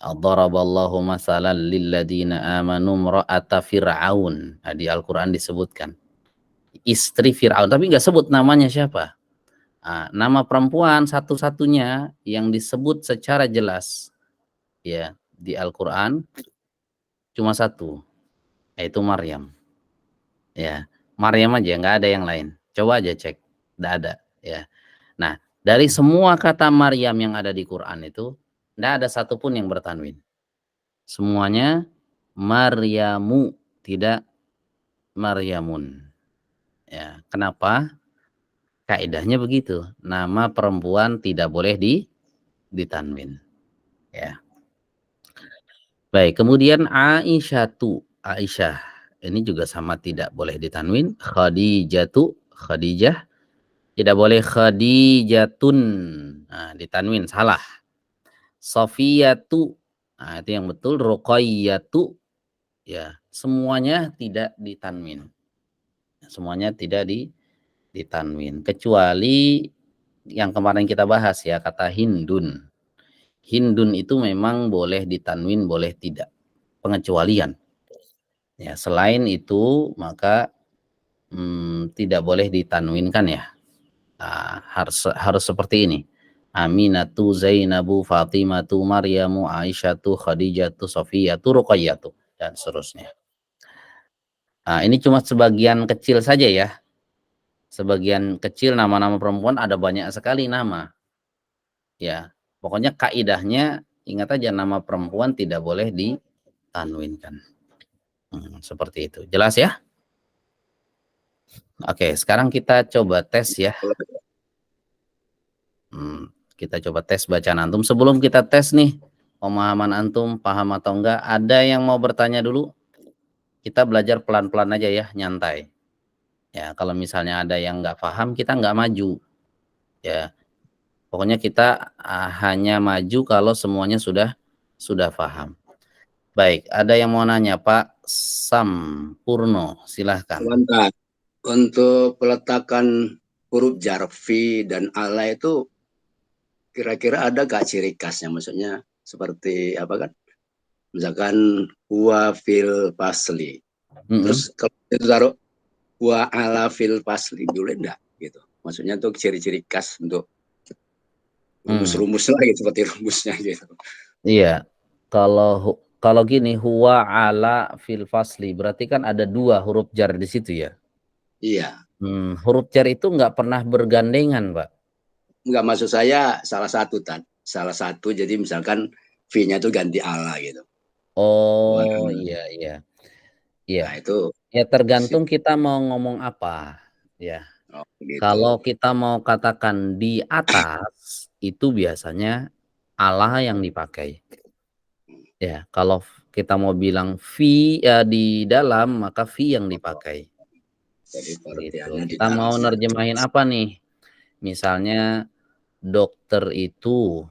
Daraballahu masalan lilladina amanu imra'ata Fir'aun. Nah, di Al-Quran disebutkan istri Fir'aun, tapi nggak sebut namanya siapa. Nah, nama perempuan satu-satunya yang disebut secara jelas ya di Al-Quran cuma satu, yaitu Maryam. Ya, Maryam aja, nggak ada yang lain. Coba aja cek, nggak ada. Ya. Nah, dari semua kata Maryam yang ada di Quran itu, nggak ada satupun yang bertanwin. Semuanya Maryamu, tidak Maryamun. Ya, kenapa? Kaidahnya begitu. Nama perempuan tidak boleh ditanwin. Ya. Baik, kemudian Aisyah. Ini juga sama, tidak boleh ditanwin. Khadijah. Tidak boleh Khadijatun. Nah, ditanwin, salah. Sofiyatu. Nah, itu yang betul. Ruqayyatu. Ya, semuanya tidak ditanwin. Semuanya tidak ditanwin. Kecuali yang kemarin kita bahas ya, kata Hindun. Hindun itu memang boleh ditanwin, boleh tidak. Pengecualian. Ya, selain itu maka tidak boleh ditanwinkan ya. Nah, harus seperti ini. Aminatu, Zainabu, Fatimatu, Maryamu, Aisyatu, Khadijatu, Sofiyatu, Ruqayyatu, dan seterusnya. Nah, ini cuma sebagian kecil saja ya. Sebagian kecil nama-nama perempuan, ada banyak sekali nama. Ya, pokoknya kaidahnya ingat aja, nama perempuan tidak boleh ditanwinkan. Seperti itu. Jelas ya? Oke, sekarang kita coba tes ya. Kita coba tes bacaan antum. Sebelum kita tes nih, pemahaman antum paham atau enggak, ada yang mau bertanya dulu? Kita belajar pelan-pelan aja ya, nyantai. Ya, kalau misalnya ada yang nggak paham, kita nggak maju. Ya, pokoknya kita hanya maju kalau semuanya sudah paham. Baik, ada yang mau nanya, Pak Sampurno, silahkan. Sebentar. Untuk peletakan huruf jar fi dan ala itu kira-kira ada gak ciri khasnya? Maksudnya seperti apa kan? Misalkan huwa fil fasli. Terus kalau itu taruh huwa ala fil fasli, boleh enggak gitu? Maksudnya untuk ciri-ciri khas untuk rumus-rumus lagi seperti rumusnya gitu. Iya. Kalau gini, huwa ala fil fasli, berarti kan ada 2 huruf jar di situ ya? Iya. Huruf jar itu nggak pernah bergandengan, Pak. Enggak, maksud saya salah satu, salah satu, jadi misalkan V-nya itu ganti ala gitu. Oh, iya. Nah, itu ya tergantung kita mau ngomong apa ya. gitu. Kalau kita mau katakan di atas, itu biasanya ala yang dipakai. Ya, kalau kita mau bilang V ya di dalam, maka V yang dipakai. Gitu. Kita mau nerjemahin apa nih? Misalnya dokter itu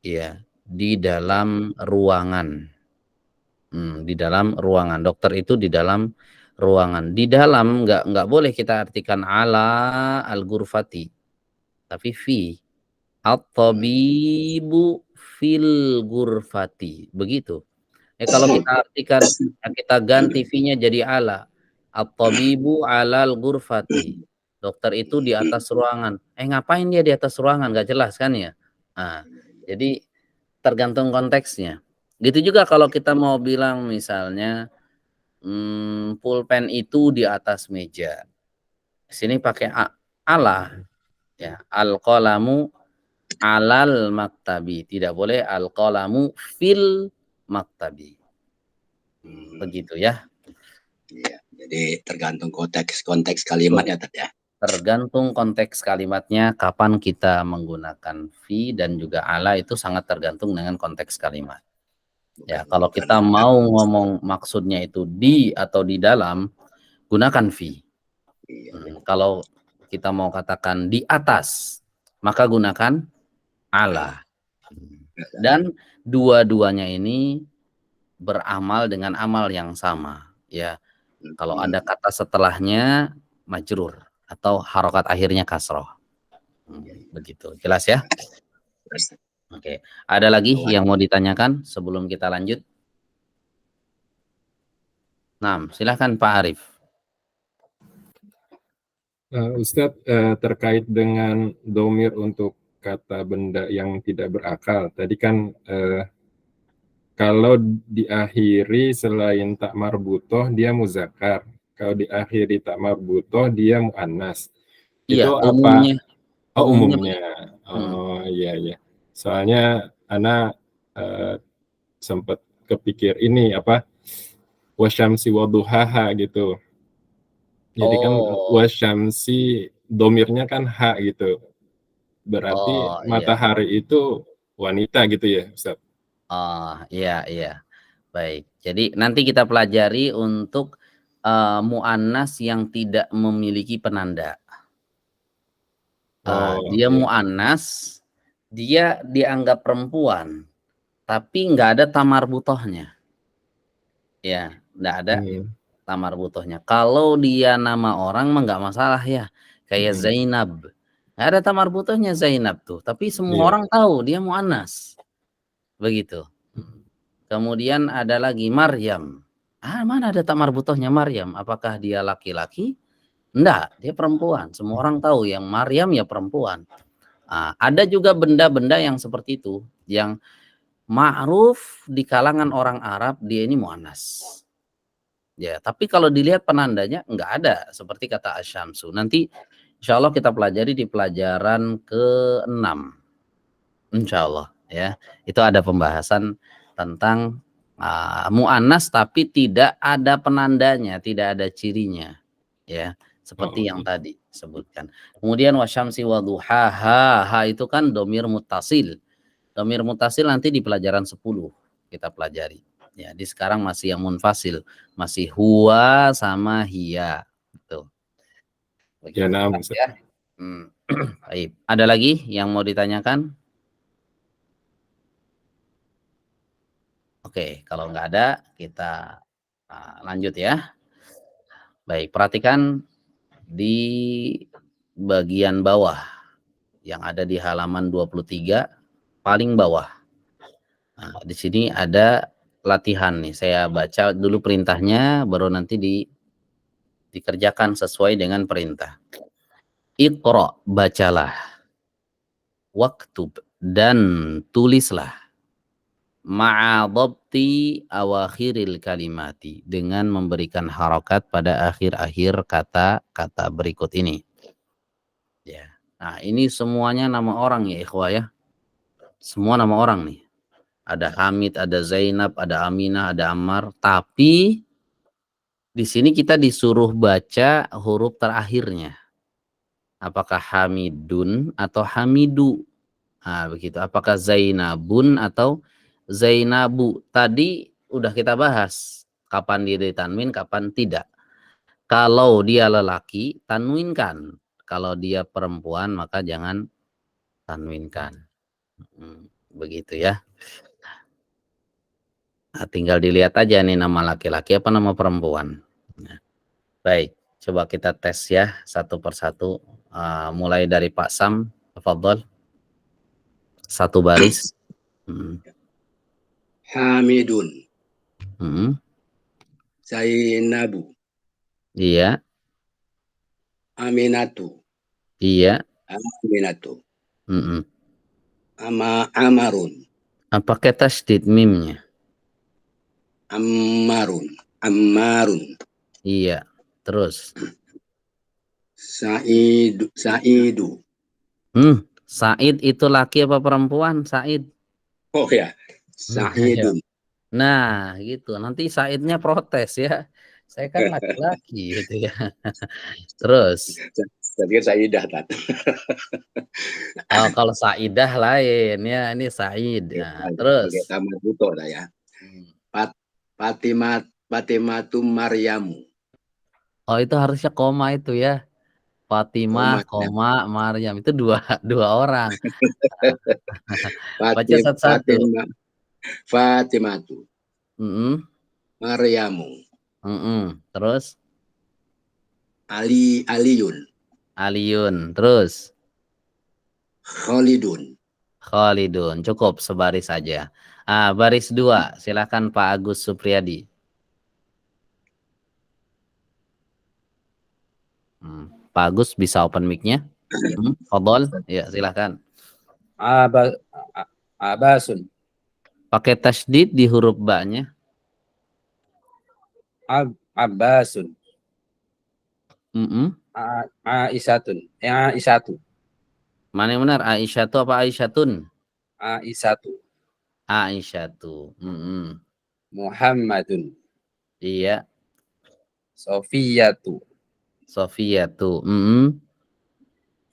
ya di dalam ruangan. Di dalam ruangan. Dokter itu di dalam ruangan. Di dalam nggak boleh kita artikan ala al-ghurfati, tapi fi. At-tabibu fil ghurfati. Begitu. Kalau kita artikan, kita ganti fi-nya jadi ala. At-tabibu alal ghurfati. Dokter itu di atas ruangan. Ngapain dia di atas ruangan? Nggak jelas kan ya? Nah, jadi tergantung konteksnya. Gitu juga kalau kita mau bilang misalnya pulpen itu di atas meja. Sini pakai ala. Ya, al-qalamu alal maktabi. Tidak boleh al-qalamu fil maktabi. Begitu ya. Iya, jadi tergantung konteks kalimatnya tadi ya. Tergantung konteks kalimatnya, kapan kita menggunakan fi dan juga ala itu sangat tergantung dengan konteks kalimat. Ya, kalau kita mau ngomong maksudnya itu di atau di dalam, gunakan fi. Kalau kita mau katakan di atas, maka gunakan ala. Dan dua-duanya ini beramal dengan amal yang sama. Ya, kalau ada kata setelahnya majrur atau harokat akhirnya kasroh. Begitu, jelas ya? Oke, ada lagi yang mau ditanyakan sebelum kita lanjut? Nah, silahkan Pak Arif. Ustadz, terkait dengan domir untuk kata benda yang tidak berakal, tadi kan kalau diakhiri selain tak marbutoh dia muzakkar. Kalau diakhiri tak marbutoh dia muannas. Iya, Itu apa? umumnya. Oh, Umumnya umumnya. Hmm. Oh, iya iya. Soalnya ana sempat kepikir ini apa? Wasyamsi waduhaha gitu. Jadi kan Oh, wasyamsi domirnya kan ha gitu. Berarti oh iya. matahari itu wanita gitu ya, Ustaz? Oh iya iya. Baik. Jadi nanti kita pelajari untuk muannas yang tidak memiliki penanda. Oh, Dia oke. muannas, dia dianggap perempuan, tapi nggak ada tamar butohnya. Ya, nggak ada tamar butohnya. Kalau dia nama orang mah nggak masalah ya. Kayak Zainab. Nggak ada tamar butohnya Zainab tuh. Tapi semua Iya. orang tahu dia muannas. Begitu. Kemudian ada lagi Maryam. Mana ada tamar butohnya Maryam? Apakah dia laki-laki? Enggak, dia perempuan. Semua orang tahu yang Maryam ya perempuan. Ada juga benda-benda yang seperti itu, yang ma'ruf di kalangan orang Arab, dia ini muannas. Ya, tapi kalau dilihat penandanya enggak ada, seperti kata Asyamsu. Nanti insya Allah kita pelajari di pelajaran ke-6. Insya Allah ya. Itu ada pembahasan tentang muannas tapi tidak ada penandanya, tidak ada cirinya. Ya, seperti yang tadi sebutkan. Kemudian wasyamsi waduhaha, ha itu kan domir mutasil. Domir mutasil nanti di pelajaran 10 kita pelajari. Ya, di sekarang masih yang munfasil, masih huwa sama hiya. Tuh. Ya, Begitu nah, ya. Baik. Ada lagi yang mau ditanyakan? Oke, kalau nggak ada kita lanjut ya. Baik, perhatikan di bagian bawah yang ada di halaman 23 paling bawah. Di sini ada latihan nih. Saya baca dulu perintahnya baru nanti dikerjakan sesuai dengan perintah. Iqra, bacalah. Waktub, dan tulislah. Ma'adhabti awakhiril kalimati, dengan memberikan harokat pada akhir-akhir kata-kata berikut ini. Ya. Nah, ini semuanya nama orang ya ikhwah ya. Semua nama orang nih. Ada Hamid, ada Zainab, ada Aminah, ada Ammar, tapi di sini kita disuruh baca huruf terakhirnya. Apakah Hamidun atau Hamidu? Begitu. Apakah Zainabun atau Zainabu? Tadi udah kita bahas kapan dia ditanwin, kapan tidak. Kalau dia lelaki, tanwinkan. Kalau dia perempuan, maka jangan tanwinkan. Begitu ya. Tinggal dilihat aja nih nama laki-laki apa nama perempuan. Baik, coba kita tes ya satu persatu. Mulai dari Pak Sam, tafadhol. Satu baris. Hamidun. Zainabu. Iya. Aminatu. Iya. Aminatu. Amarun. Pakai tasdid mimnya. Ammarun. Ammarun. Iya. Terus. Saidu. Said itu laki apa perempuan? Said. Oh ya. Saidun. Nah, gitu. Nanti Saidnya protes ya. Saya kan laki-laki gitu ya. Terus. Saya pikir Saidah tadi. Kalau Saidah lain ya, ini Said. Nah, terus. Pakai tamar buto dah ya. Fatimatu Maryamu. Oh, itu harusnya koma itu ya. Fatimah, koma, Maryam. Itu dua orang. Baca satu-satu. Fatimatu. Maryamu. Terus? Aliyun. Terus? Khalidun. Cukup sebaris saja. Baris 2, silakan Pak Agus Supriyadi. Pak Agus bisa open mic-nya? Fadhol, ya silakan. Abasun. Pakai tasydid di huruf ba-nya. Abbasun. Aisyatun. Aisyatu. Mana yang benar? Aisyatu apa Aisyatun? Aisyatu. Aisyatu. Muhammadun. Iya. Sofiyatu. Sofiyatu.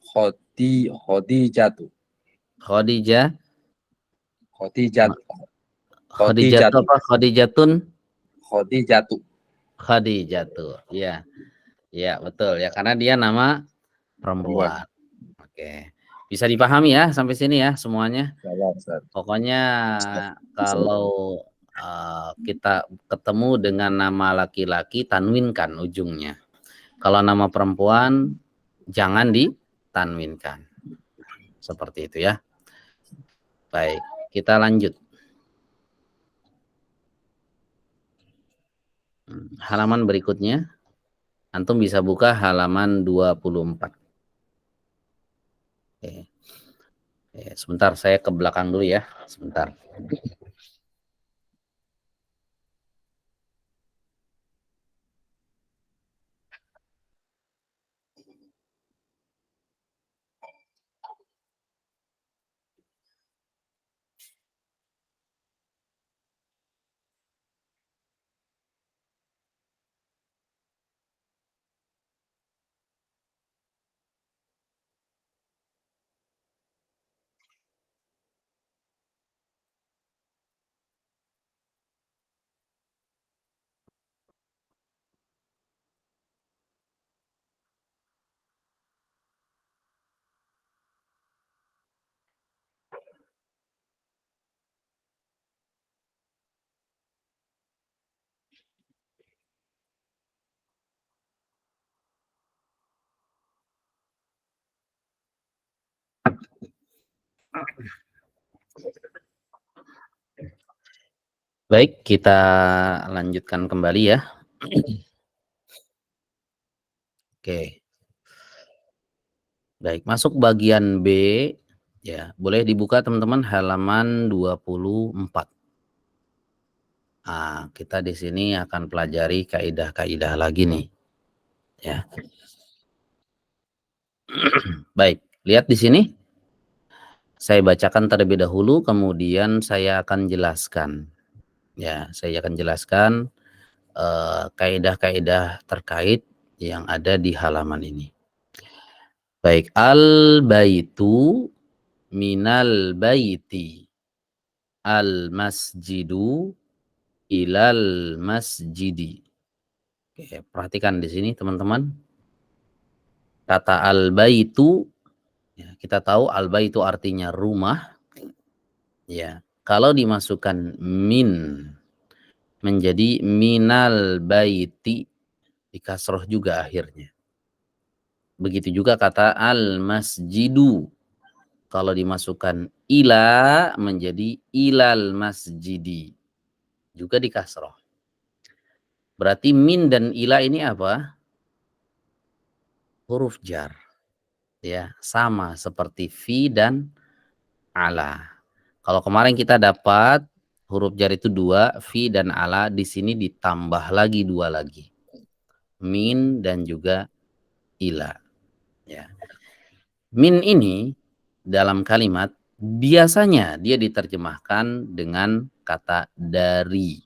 Khadijatu. Khadijah. Khadijatu. Khadijatu apa Khadijatun? Khadijatu. Khadijatu. Iya. Iya, betul ya, karena dia nama perempuan. Oke. Bisa dipahami ya sampai sini ya semuanya. Pokoknya kalau kita ketemu dengan nama laki-laki, tanwinkan ujungnya. Kalau nama perempuan jangan ditanwinkan. Seperti itu ya. Baik, kita lanjut. Halaman berikutnya. Antum bisa buka halaman 24. Oke. Sebentar, saya ke belakang dulu ya. Sebentar. Baik, kita lanjutkan kembali ya. Oke. Baik, masuk bagian B ya. Boleh dibuka teman-teman halaman 24. Nah, kita di sini akan pelajari kaidah-kaidah lagi nih. Ya. Baik, lihat di sini. Saya bacakan terlebih dahulu, kemudian saya akan jelaskan. Ya, saya akan jelaskan kaidah-kaidah terkait yang ada di halaman ini. Baik, al-baitu minal baiti, al-masjidu ilal masjidi. Oke, perhatikan di sini teman-teman. Kata al-baitu, ya, kita tahu al-baitu artinya rumah. Ya, kalau dimasukkan min menjadi minal baiti, dikasroh juga akhirnya. Begitu juga kata al-masjidu. Kalau dimasukkan ila menjadi ilal masjidi. Juga dikasroh. Berarti min dan ila ini apa? Huruf jar. Ya, sama seperti fi dan ala. Kalau kemarin kita dapat huruf jar itu 2, fi dan ala, di sini ditambah lagi 2 lagi. Min dan juga ila. Ya. Min ini dalam kalimat biasanya dia diterjemahkan dengan kata dari.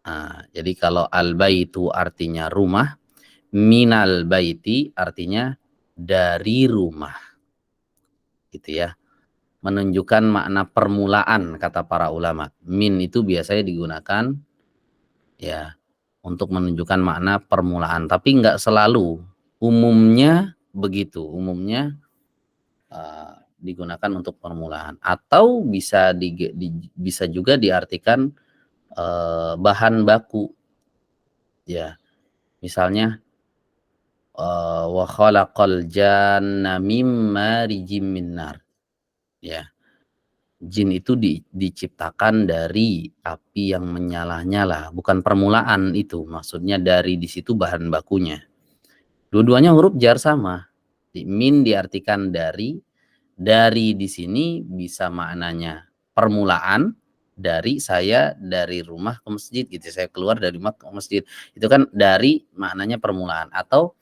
Nah, jadi kalau al-baitu artinya rumah, minal baiti artinya dari rumah. Gitu ya. Menunjukkan makna permulaan kata para ulama. Min itu biasanya digunakan ya untuk menunjukkan makna permulaan, tapi enggak selalu. Umumnya begitu, umumnya digunakan untuk permulaan, atau bisa bisa juga diartikan bahan baku. Ya. Misalnya wa khalaqal janna mim marijim minnar. Ya. Jin itu diciptakan dari api yang menyala-nyala, bukan permulaan itu. Maksudnya dari di situ bahan bakunya. Dua-duanya huruf jar sama. Min diartikan dari di sini bisa maknanya permulaan, dari rumah ke masjid gitu. Saya keluar dari rumah ke masjid. Itu kan dari maknanya permulaan. Atau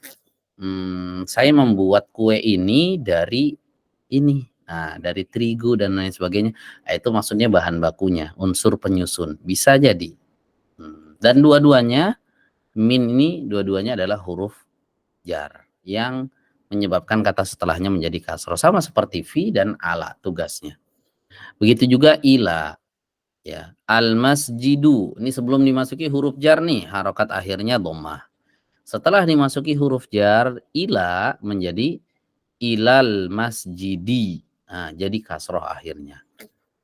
saya membuat kue ini dari ini. Nah, dari terigu dan lain sebagainya. Itu maksudnya bahan bakunya, unsur penyusun. Bisa jadi. Dan dua-duanya, min ini dua-duanya adalah huruf jar yang menyebabkan kata setelahnya menjadi kasroh. Sama seperti fi dan ala tugasnya. Begitu juga ila. Ya, al-masjidu. Ini sebelum dimasuki huruf jar nih, harokat akhirnya dhammah. Setelah dimasuki huruf jar, ila menjadi ilal masjidi. Nah, jadi kasroh akhirnya.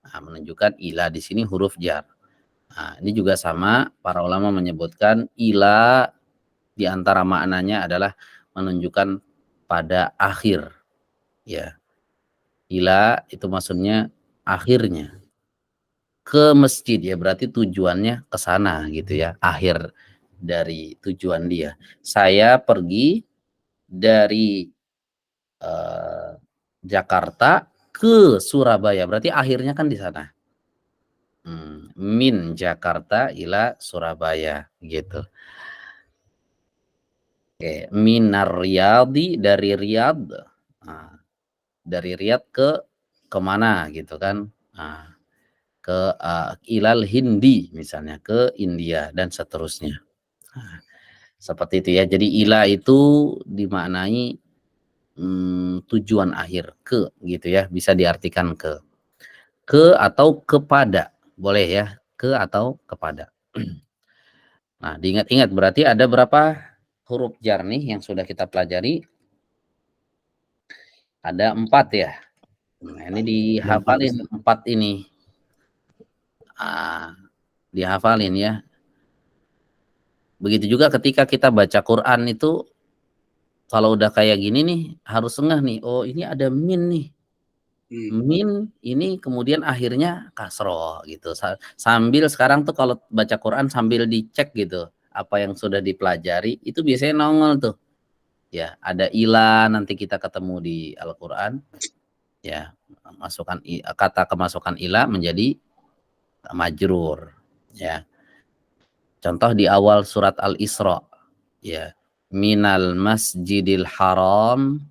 Nah, menunjukkan ila di sini huruf jar. Nah, ini juga sama, para ulama menyebutkan ila di antara maknanya adalah menunjukkan pada akhir. Ya. Ila itu maksudnya akhirnya. Ke masjid ya, berarti tujuannya ke sana gitu ya, akhir dari tujuan dia. Saya pergi dari Jakarta ke Surabaya, berarti akhirnya kan di sana. Min Jakarta ila Surabaya gitu. Oke, minar Riyadi, dari Riyadh. Nah, dari Riyadh ke kemana gitu kan. Nah, ke ilal Hindi misalnya, ke India dan seterusnya. Nah, seperti itu ya. Jadi ila itu dimaknai tujuan akhir, ke gitu ya, bisa diartikan ke atau kepada, boleh ya, ke atau kepada. Nah, diingat-ingat berarti ada berapa huruf jar nih yang sudah kita pelajari? Ada 4 ya. Nah, ini dihafalin 4 ini. Dihafalin ya. Begitu juga ketika kita baca Quran itu, kalau udah kayak gini nih harus ngeh nih, oh ini ada min nih. Min ini kemudian akhirnya kasroh gitu. Sambil sekarang tuh kalau baca Quran sambil dicek gitu apa yang sudah dipelajari, itu biasanya nongol tuh. Ya, ada ila, nanti kita ketemu di Al-Qur'an. Ya, kata kemasukan ila menjadi majrur ya. Contoh di awal surat Al-Isra ya, minal masjidil haram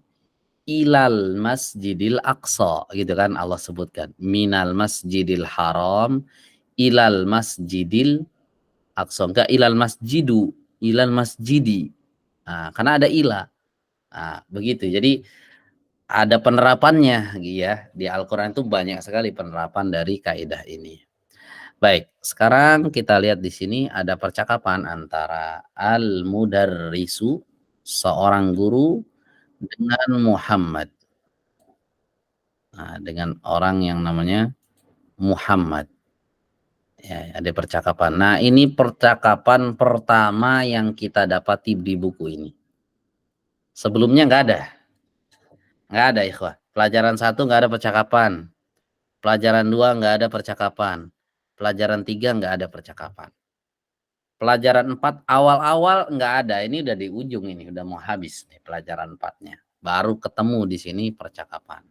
ilal masjidil aqsa gitu kan, Allah sebutkan minal masjidil haram ilal masjidil aqsa, enggak ilal masjidu, ilal masjidi. Nah, karena ada ila. Nah, begitu. Jadi ada penerapannya ya, di Al-Qur'an itu banyak sekali penerapan dari kaidah ini. Baik, sekarang kita lihat di sini ada percakapan antara al-mudarrisu, seorang guru, dengan Muhammad. Nah, dengan orang yang namanya Muhammad. Ya, ada percakapan. Nah, ini percakapan pertama yang kita dapati di buku ini. Sebelumnya nggak ada. Nggak ada, ikhwah. Pelajaran 1 nggak ada percakapan. Pelajaran 2 nggak ada percakapan. Pelajaran 3 nggak ada percakapan. Pelajaran 4 awal-awal nggak ada. Ini udah di ujung ini, udah mau habis nih pelajaran 4-nya. Baru ketemu di sini percakapan.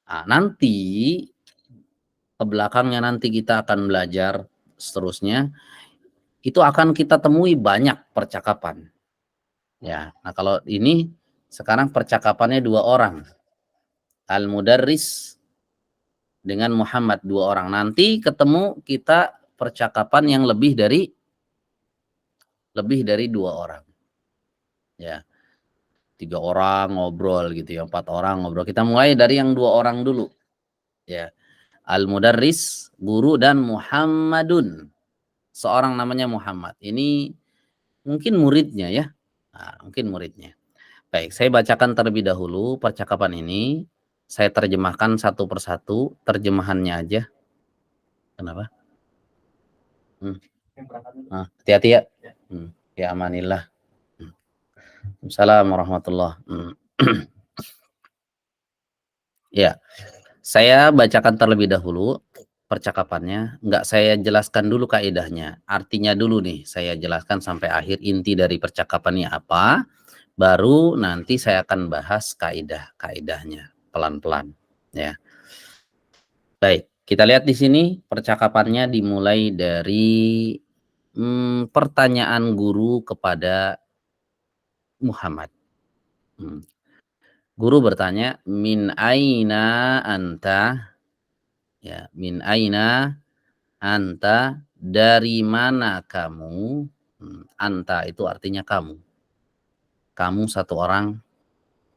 Nah, nanti ke belakangnya nanti kita akan belajar seterusnya. Itu akan kita temui banyak percakapan. Ya, nah kalau ini sekarang percakapannya 2 orang. Al-Mudarris dengan Muhammad, 2 orang. Nanti ketemu kita percakapan yang lebih dari 2 orang. Ya. 3 orang ngobrol gitu ya, 4 orang ngobrol. Kita mulai dari yang 2 orang dulu. Ya. Al-Mudarris, guru, dan Muhammadun. Seorang namanya Muhammad. Ini mungkin muridnya ya. Nah, mungkin muridnya. Baik, saya bacakan terlebih dahulu percakapan ini. Saya terjemahkan satu persatu, terjemahannya aja. Kenapa? Hati-hati ya. Ya amanillah. Assalamualaikum warahmatullahi wabarakatuh. Ya, saya bacakan terlebih dahulu percakapannya. Enggak saya jelaskan dulu kaidahnya. Artinya dulu nih, saya jelaskan sampai akhir inti dari percakapannya apa. Baru nanti saya akan bahas kaidahnya pelan-pelan. Ya. Baik, Kita lihat di sini percakapannya dimulai dari pertanyaan guru kepada Muhammad. Guru bertanya, min aina anta? Ya, min aina anta, dari mana kamu? Anta itu artinya kamu. Kamu satu orang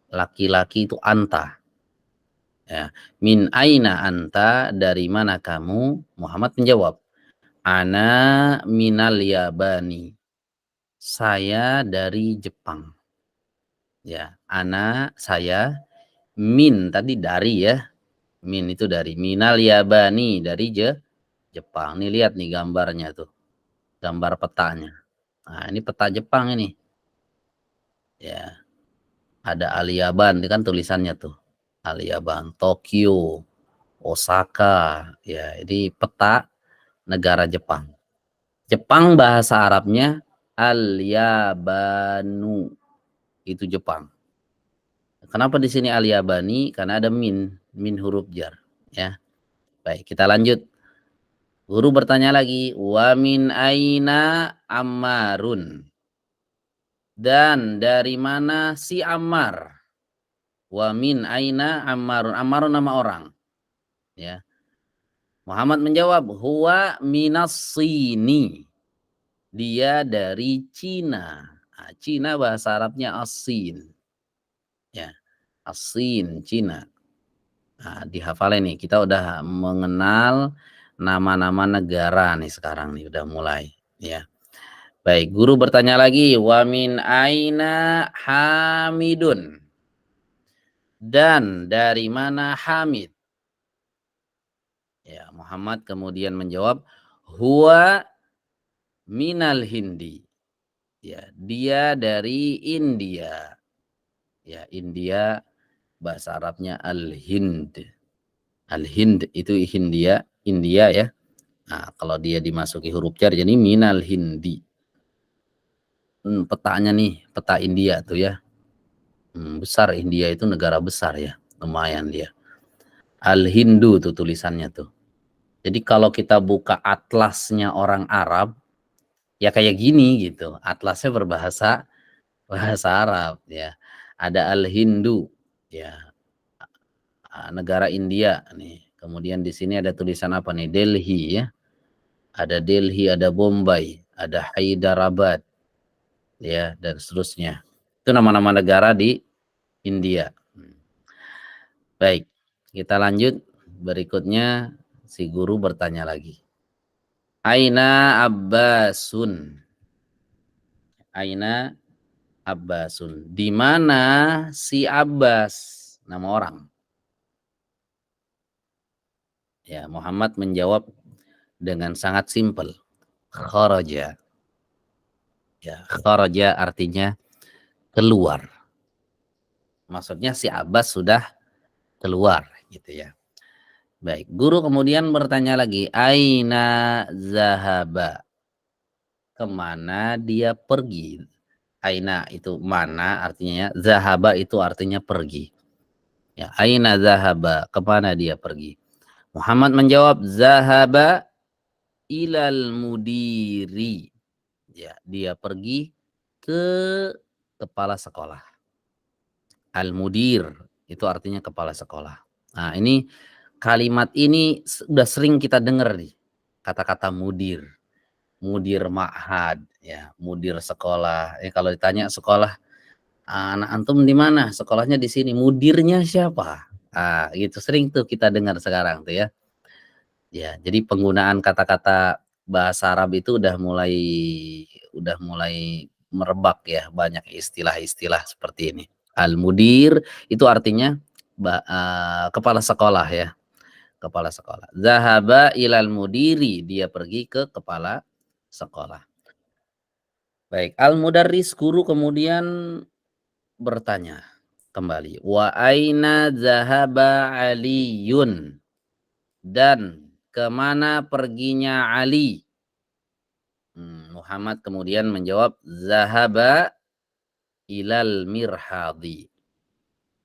laki-laki itu anta. Ya, min aina anta, dari mana kamu? Muhammad menjawab, ana minal yabani. Saya dari Jepang. Ya, ana saya, min tadi dari ya. Min itu dari, minal yabani, dari Jepang. Nih lihat nih gambarnya tuh. Gambar petanya. Nah, ini peta Jepang ini. Ya. Ada Aliyaban, ini kan tulisannya tuh. Aliyaban, Tokyo, Osaka, ya, ini peta negara Jepang. Jepang bahasa Arabnya Al-Yabanu, itu Jepang. Kenapa di sini Al-Yabani? Karena ada min huruf jar, ya. Baik, kita lanjut. Guru bertanya lagi, wa min aina Ammarun? Dan dari mana si Ammar? Wa min aina Ammarun? Ammarun nama orang. Ya. Muhammad menjawab, huwa minas Sini. Dia dari Cina. Nah, Cina bahasa Arabnya As-Sin. Ya. As-Sin, Cina. Nah, dihafal ini. Kita udah mengenal nama-nama negara nih sekarang nih, udah mulai, ya. Baik, guru bertanya lagi, wa min aina Hamidun? Dan dari mana Hamid? Ya, Muhammad kemudian menjawab, huwa minal Hindi. Ya, dia dari India. Ya, India bahasa Arabnya Al-Hind. Al-Hind itu India ya. Nah, kalau dia dimasuki huruf jar jadi minal Hindi. Petanya nih, peta India tuh ya. Besar, India itu negara besar ya, lumayan dia. Al-Hindu tuh tulisannya tuh. Jadi kalau kita buka atlasnya orang Arab, ya kayak gini gitu. Atlasnya berbahasa Arab ya. Ada Al-Hindu ya. Negara India nih. Kemudian di sini ada tulisan apa nih? Delhi ya. Ada Delhi, ada Bombay, ada Hyderabad ya, dan seterusnya. Itu nama-nama negara di India. Baik, kita lanjut. Berikutnya si guru bertanya lagi. Aina Abbasun? Aina Abbasun? Di mana si Abbas? Nama orang. Ya, Muhammad menjawab dengan sangat simpel. Kharaja. Ya, kharaja artinya keluar. Maksudnya si Abbas sudah keluar gitu ya. Baik, guru kemudian bertanya lagi, aina zahaba? Kemana dia pergi? Aina itu mana artinya, zahaba itu artinya pergi. Ya, aina zahaba? Kemana dia pergi? Muhammad menjawab, zahaba ilal mudiri. Ya, dia pergi ke kepala sekolah. Al-mudir itu artinya kepala sekolah. Nah, ini kalimat ini sudah sering kita dengar nih. Kata-kata mudir. Mudir ma'had ya, mudir sekolah. Kalau ditanya sekolah, anak antum di mana? Sekolahnya di sini. Mudirnya siapa? Gitu sering tuh kita dengar sekarang tuh ya. Ya, jadi penggunaan kata-kata bahasa Arab itu udah mulai merebak ya, banyak istilah-istilah seperti ini. Al-mudir itu artinya kepala sekolah ya. Kepala sekolah. Zahaba ilal mudiri, dia pergi ke kepala sekolah. Baik, al-mudarris guru kemudian bertanya kembali, wa aina zahaba Aliyun? Dan kemana perginya Ali? Muhammad kemudian menjawab, zahaba ilal mirhadi.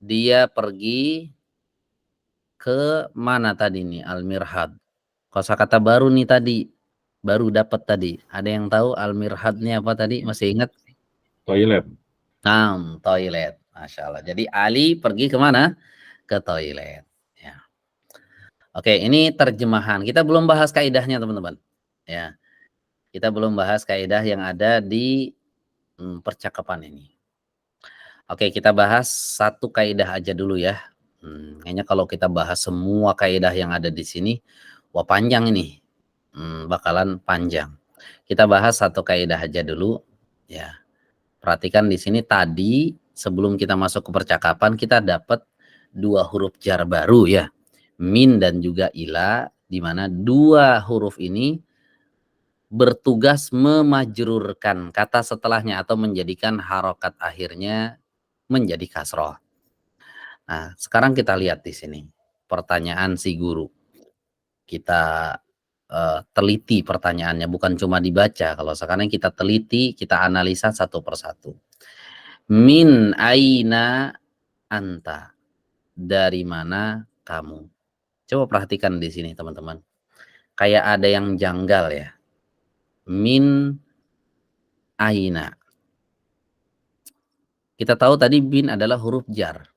Dia pergi ke mana tadi nih al-mirhad? Kosakata baru nih tadi, baru dapat tadi. Ada yang tahu al-mirhad nih apa tadi? Masih ingat? Toilet. Toilet. Masya Allah. Jadi Ali pergi kemana? Ke toilet. Ya. Oke, ini terjemahan. Kita belum bahas kaidahnya teman-teman. Ya, kita belum bahas kaidah yang ada di percakapan ini. Oke, kita bahas satu kaidah aja dulu ya. Kayaknya kalau kita bahas semua kaidah yang ada di sini, wah panjang ini. Bakalan panjang. Kita bahas satu kaidah aja dulu ya. Perhatikan di sini tadi sebelum kita masuk ke percakapan kita dapat dua huruf jar baru ya. Min dan juga ila, di mana dua huruf ini bertugas memajrurkan kata setelahnya atau menjadikan harokat akhirnya menjadi kasroh. Nah, sekarang kita lihat di sini pertanyaan si guru. Kita teliti pertanyaannya, bukan cuma dibaca. Kalau sekarang kita teliti, kita analisa satu persatu. Min aina anta, dari mana kamu? Coba perhatikan di sini teman-teman. Kayak ada yang janggal ya. Min aina. Kita tahu tadi bin adalah huruf jar.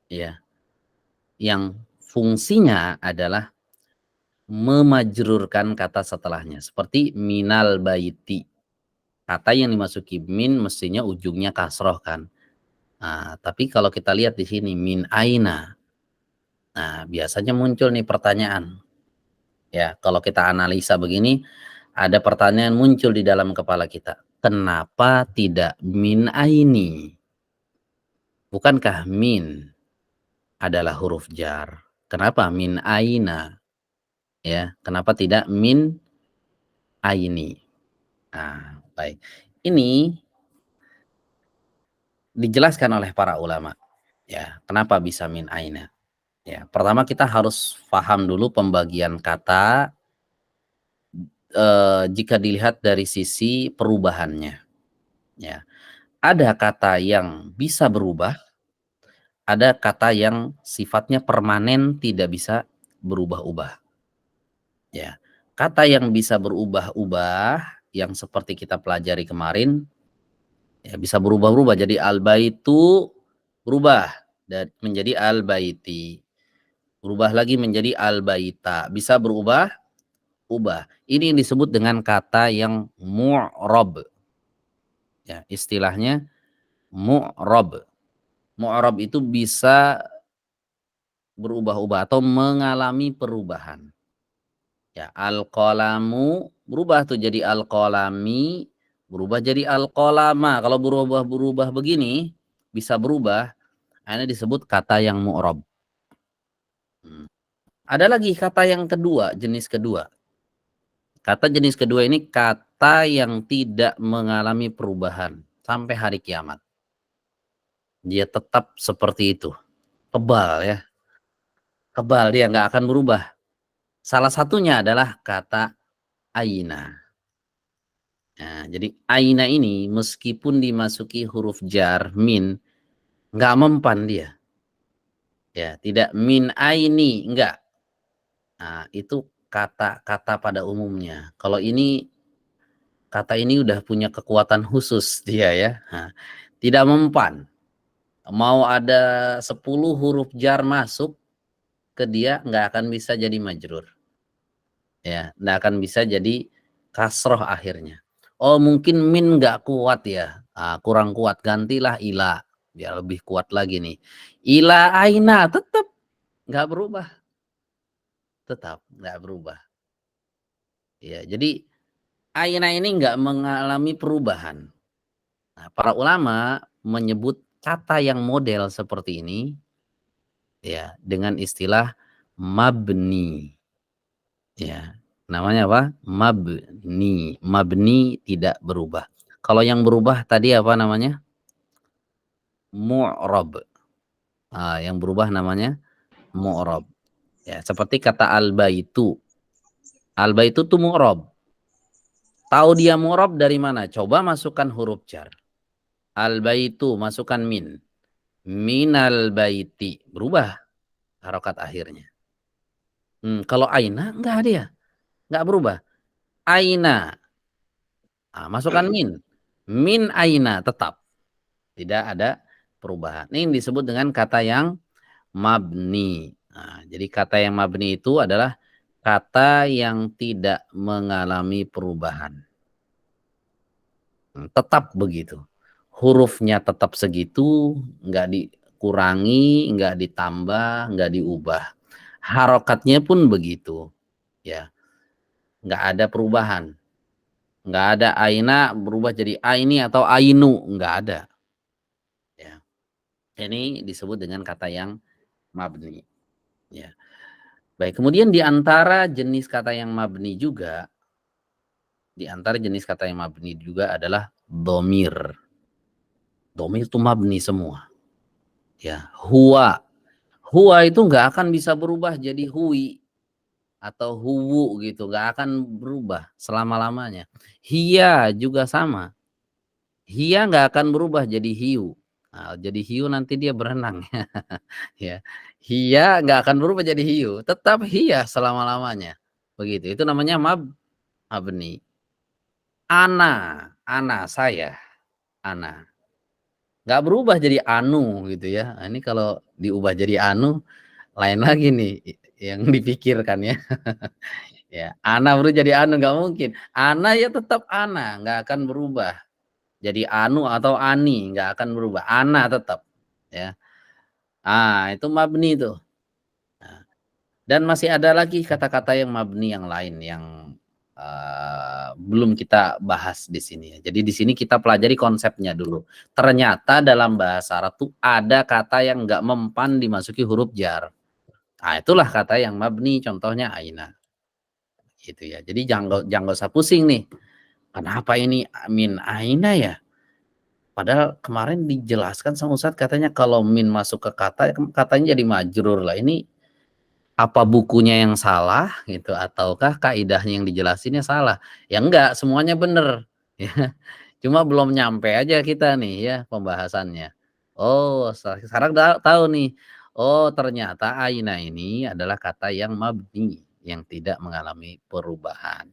Ya. Yang fungsinya adalah memajrurkan kata setelahnya. Seperti minal baiti. Kata yang dimasuki min mestinya ujungnya kasroh kan. Nah, tapi kalau kita lihat di sini min aina. Nah, biasanya muncul nih pertanyaan. Ya, kalau kita analisa begini, ada pertanyaan muncul di dalam kepala kita. Kenapa tidak min aini? Bukankah min adalah huruf jar? Kenapa min aina? Ya, kenapa tidak min aini? Nah, baik. Ini dijelaskan oleh para ulama. Ya, kenapa bisa min aina? Ya, pertama kita harus paham dulu pembagian kata jika dilihat dari sisi perubahannya. Ya, ada kata yang bisa berubah, ada kata yang sifatnya permanen tidak bisa berubah-ubah. Ya, kata yang bisa berubah-ubah yang seperti kita pelajari kemarin ya bisa berubah-ubah. Jadi al-baitu berubah dan menjadi al-baiti. Berubah lagi menjadi al-baita. Bisa berubah ubah. Ini yang disebut dengan kata yang mu'rab. Ya, istilahnya mu'rab. Mu'rab itu bisa berubah-ubah atau mengalami perubahan. Ya, al-qalamu berubah tuh jadi al-qalami, berubah jadi al-qalama. Kalau berubah-berubah begini bisa berubah. Ini disebut kata yang mu'rab. Ada lagi kata yang kedua, jenis kedua. Kata jenis kedua ini kata yang tidak mengalami perubahan sampai hari kiamat. Dia tetap seperti itu. Kebal ya. Kebal, dia nggak akan berubah. Salah satunya adalah kata aina. Nah, jadi aina ini meskipun dimasuki huruf jar min, nggak mempan dia. Ya, tidak min aini, enggak. Nah, itu kata-kata pada umumnya. Kalau ini kata ini udah punya kekuatan khusus dia ya. Nah, tidak mempan. Mau ada 10 huruf jar masuk ke dia nggak akan bisa jadi majrur. Ya, nggak akan bisa jadi kasroh akhirnya. Oh, mungkin min nggak kuat ya. Kurang kuat, gantilah ila. Biar lebih kuat lagi nih. Ila aina tetap nggak berubah. Tetap nggak berubah. Ya, jadi aina ini nggak mengalami perubahan. Nah, para ulama menyebut kata yang model seperti ini ya dengan istilah mabni. Ya, namanya apa? Mabni. Mabni tidak berubah. Kalau yang berubah tadi apa namanya? Mu'rab. Yang berubah namanya mu'rab. Ya, seperti kata al-baitu. Al-baitu itu mu'rab. Tahu dia mu'rab dari mana? Coba masukkan huruf jar. Al-baitu masukkan min. Minal baiti. Berubah. harokat akhirnya. Kalau aina enggak dia, enggak berubah. Aina, masukkan min aina tetap, tidak ada perubahan. Ini disebut dengan kata yang mabni. Jadi kata yang mabni itu adalah kata yang tidak mengalami perubahan. Tetap begitu. Hurufnya tetap segitu, enggak dikurangi, enggak ditambah, enggak diubah. Harokatnya pun begitu. Ya. Enggak ada perubahan. Enggak ada aina berubah jadi aini atau ainu, enggak ada. Ya. Ini disebut dengan kata yang mabni. Ya. Baik, kemudian di antara jenis kata yang mabni juga, adalah domir. Domir itu mabni semua. Ya, huwa. Huwa itu nggak akan bisa berubah jadi hui atau huwu gitu, nggak akan berubah selama-lamanya. Hiya juga sama. Hiya nggak akan berubah jadi hiu. Jadi hiu nanti dia berenang. Ya. Hiya nggak akan berubah jadi hiu, tetap hiya selama-lamanya. Begitu. Itu namanya mabni. Ana saya. Ana. Nggak berubah jadi anu gitu ya. Ini kalau diubah jadi anu lain lagi nih yang dipikirkan ya. Ya, ana berubah jadi anu nggak mungkin. Ana ya tetap ana, nggak akan berubah. Jadi anu atau ani nggak akan berubah. Ana tetap ya. Itu mabni itu. Dan masih ada lagi kata-kata yang mabni yang lain yang belum kita bahas di sini. Jadi di sini kita pelajari konsepnya dulu. Ternyata dalam bahasa Arab tuh ada kata yang nggak mempan dimasuki huruf jar. Itulah kata yang mabni, contohnya aina. Gitu ya. Jadi jangan usah pusing nih. Kenapa ini min aina ya? Padahal kemarin dijelaskan sama Ustadz katanya kalau min masuk ke kata, katanya jadi majrur lah. Ini apa bukunya yang salah gitu ataukah kaidahnya yang dijelasinnya salah? Ya enggak, semuanya benar. Ya. Cuma belum nyampe aja kita nih ya pembahasannya. Oh, sekarang tahu nih. Oh, ternyata aina ini adalah kata yang mabni, yang tidak mengalami perubahan.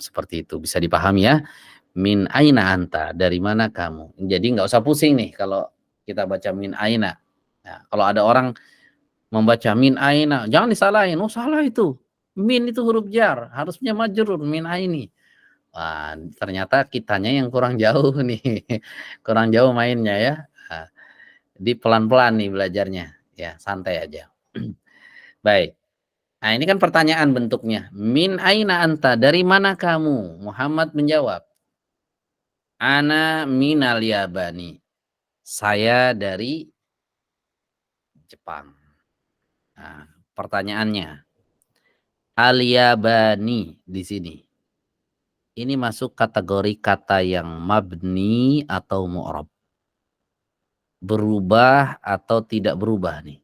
Seperti itu bisa dipahami ya. Min aina anta, dari mana kamu? Jadi nggak usah pusing nih kalau kita baca min aina. Nah, kalau ada orang membaca min aina, jangan disalahin. Oh, salah itu. Min itu huruf jar, harusnya majrur min aini. Wah, ternyata kitanya yang kurang jauh nih. Kurang jauh mainnya ya. Di pelan-pelan nih belajarnya. Ya, santai aja. Baik. Nah, ini kan pertanyaan bentuknya. Min aina anta, dari mana kamu? Muhammad menjawab. Ana minal Yabani. Saya dari Jepang. Nah, pertanyaannya. Al-Yabani di sini. Ini masuk kategori kata yang mabni atau mu'rab. Berubah atau tidak berubah nih?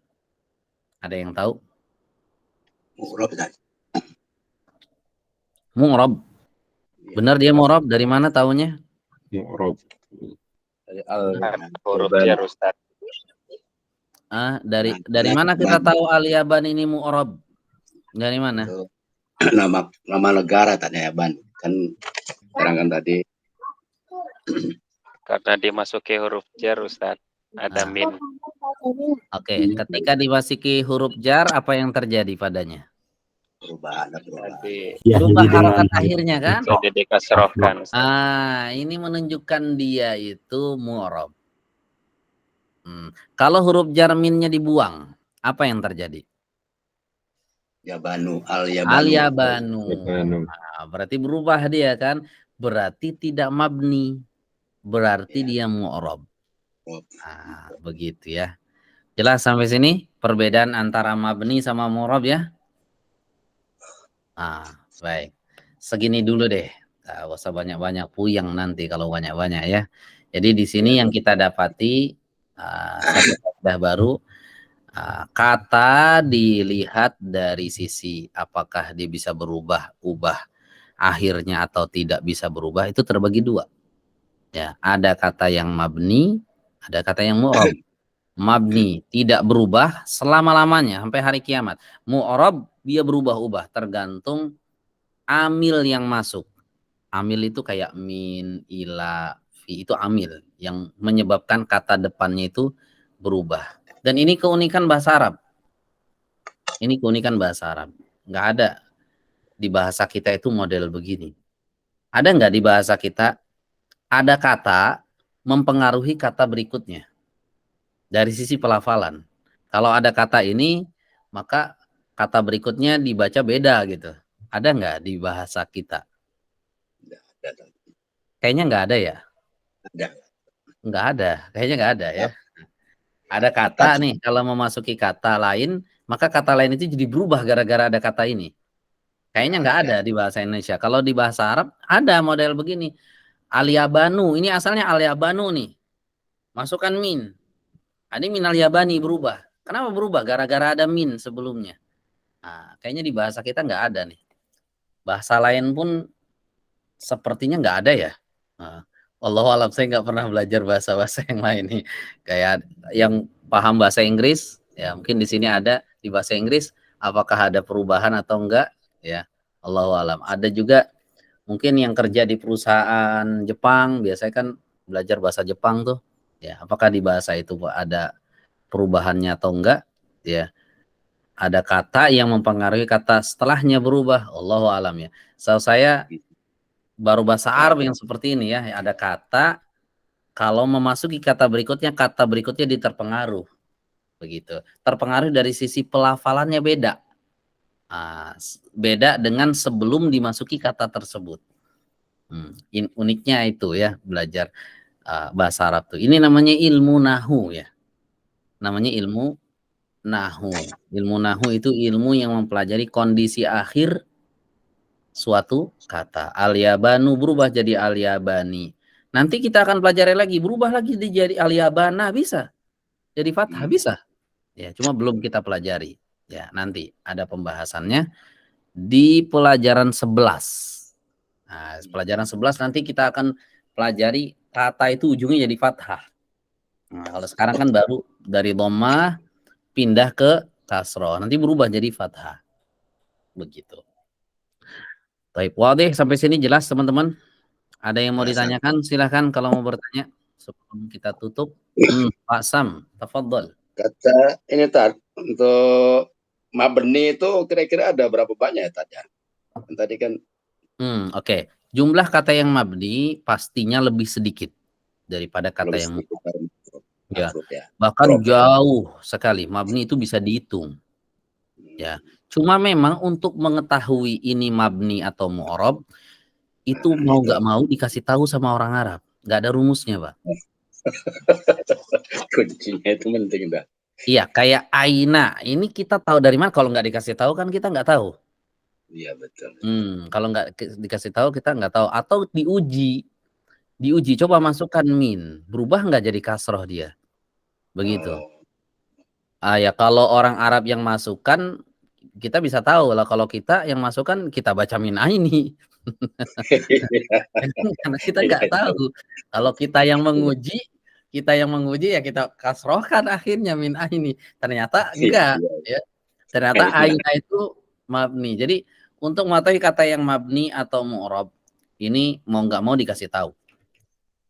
Ada yang tahu? Mu'rab. Benar dia mu'rab? Dari mana tahunya? Mu'rab. Huruf jar Ustaz. Dari mana kita tahu Al-Yaban ini mu'rab? Dari mana? Nama negara tanya Yaban. Kan terangkan tadi. Karena dimasuki huruf jar Ustaz. Ada min. Oke, ketika dimasuki huruf jar apa yang terjadi padanya? Perubahan. Berubah harokat akhirnya kan? Jadi dikasrohkan. Ini menunjukkan dia itu mu'rab. Kalau huruf jar minnya dibuang, apa yang terjadi? Yabanu, Al-Yabanu. Berarti berubah dia kan? Berarti tidak mabni. Berarti dia mu'rab. Begitu ya. Jelas sampai sini perbedaan antara mabni sama mu'rab ya? Baik. Segini dulu deh. Gak usah banyak-banyak puyeng nanti kalau banyak-banyak ya. Jadi di sini yang kita dapati satu kaidah baru, kata dilihat dari sisi apakah dia bisa ubah akhirnya atau tidak bisa berubah, itu terbagi dua. Ya, ada kata yang mabni, ada kata yang mu'rab. Mabni tidak berubah selama-lamanya sampai hari kiamat. Mu'rab dia berubah-ubah tergantung amil yang masuk. Amil itu kayak min, ila, fi, itu amil yang menyebabkan kata depannya itu berubah. Dan ini keunikan bahasa Arab. Ini keunikan bahasa Arab. Nggak ada di bahasa kita itu model begini. Ada nggak di bahasa kita ada kata mempengaruhi kata berikutnya dari sisi pelafalan? Kalau ada kata ini, maka kata berikutnya dibaca beda gitu. Ada nggak di bahasa kita? Kayaknya nggak ada ya? Ada. Nggak ada. Kayaknya nggak ada ya. Ada kata nih, kalau memasuki kata lain, maka kata lain itu jadi berubah gara-gara ada kata ini. Kayaknya nggak ada di bahasa Indonesia. Kalau di bahasa Arab ada model begini. Alyabanu, ini asalnya alyabanu nih. Masukkan min. Ini min alyabani berubah. Kenapa berubah? Gara-gara ada min sebelumnya. Nah, kayaknya di bahasa kita nggak ada nih. Bahasa lain pun sepertinya nggak ada ya. Nah, Allahu alam, saya nggak pernah belajar bahasa-bahasa yang lain nih. Kayak yang paham bahasa Inggris, ya mungkin di sini ada di bahasa Inggris. Apakah ada perubahan atau enggak? Ya, Allahu alam. Ada juga mungkin yang kerja di perusahaan Jepang, biasanya kan belajar bahasa Jepang tuh. Ya, apakah di bahasa itu ada perubahannya atau enggak? Ya, ada kata yang mempengaruhi kata setelahnya berubah. Allahu alam ya. Saya baru bahasa Arab yang seperti ini ya. Ada kata kalau memasuki kata berikutnya diterpengaruh. Begitu. Terpengaruh dari sisi pelafalannya beda. Beda dengan sebelum dimasuki kata tersebut. Uniknya itu ya belajar bahasa Arab tuh. Ini namanya ilmu nahu ya. Namanya ilmu nahu. Ilmu nahu itu ilmu yang mempelajari kondisi akhir suatu kata. Al-yabanu berubah jadi al-yabani. Nanti kita akan pelajari lagi, berubah lagi jadi al-yabana, bisa. Jadi fathah, bisa. Ya, cuma belum kita pelajari. Ya, nanti ada pembahasannya di pelajaran 11. Nah, pelajaran 11 nanti kita akan pelajari kata itu ujungnya jadi fathah. Nah, kalau sekarang kan baru dari dhammah pindah ke kasroh, nanti berubah jadi fathah. Begitu. Baik, wadih sampai sini jelas teman-teman? Ada yang mau ditanyakan? Silahkan kalau mau bertanya sebelum kita tutup. Pak Sam, tafadhol. Kata ini untuk mabni itu kira-kira ada berapa banyak ya tadi? Tadi kan. Oke. Jumlah kata yang mabni pastinya lebih sedikit daripada kata yang ya. Bahkan jauh sekali. Mabni itu bisa dihitung. Ya. Cuma memang untuk mengetahui ini mabni atau mu'rab itu mau nggak mau dikasih tahu sama orang Arab. Nggak ada rumusnya, Pak. Kuncinya itu penting, Mbak. Iya, kayak aina. Ini kita tahu dari mana? Kalau nggak dikasih tahu kan kita nggak tahu. Iya, betul. Kalau nggak dikasih tahu kita nggak tahu. Atau diuji. Coba masukkan min. Berubah nggak jadi kasroh dia? Begitu. Ya kalau orang Arab yang masukkan, kita bisa tahu lah. Kalau kita yang masukkan, kita baca min aini. Karena kita nggak tahu. Kalau kita yang menguji ya kita kasrohkan akhirnya min aini. Ternyata enggak. Ya. Ternyata aina itu mabni. Jadi untuk mengetahui kata yang mabni atau mu'rab ini mau nggak mau dikasih tahu.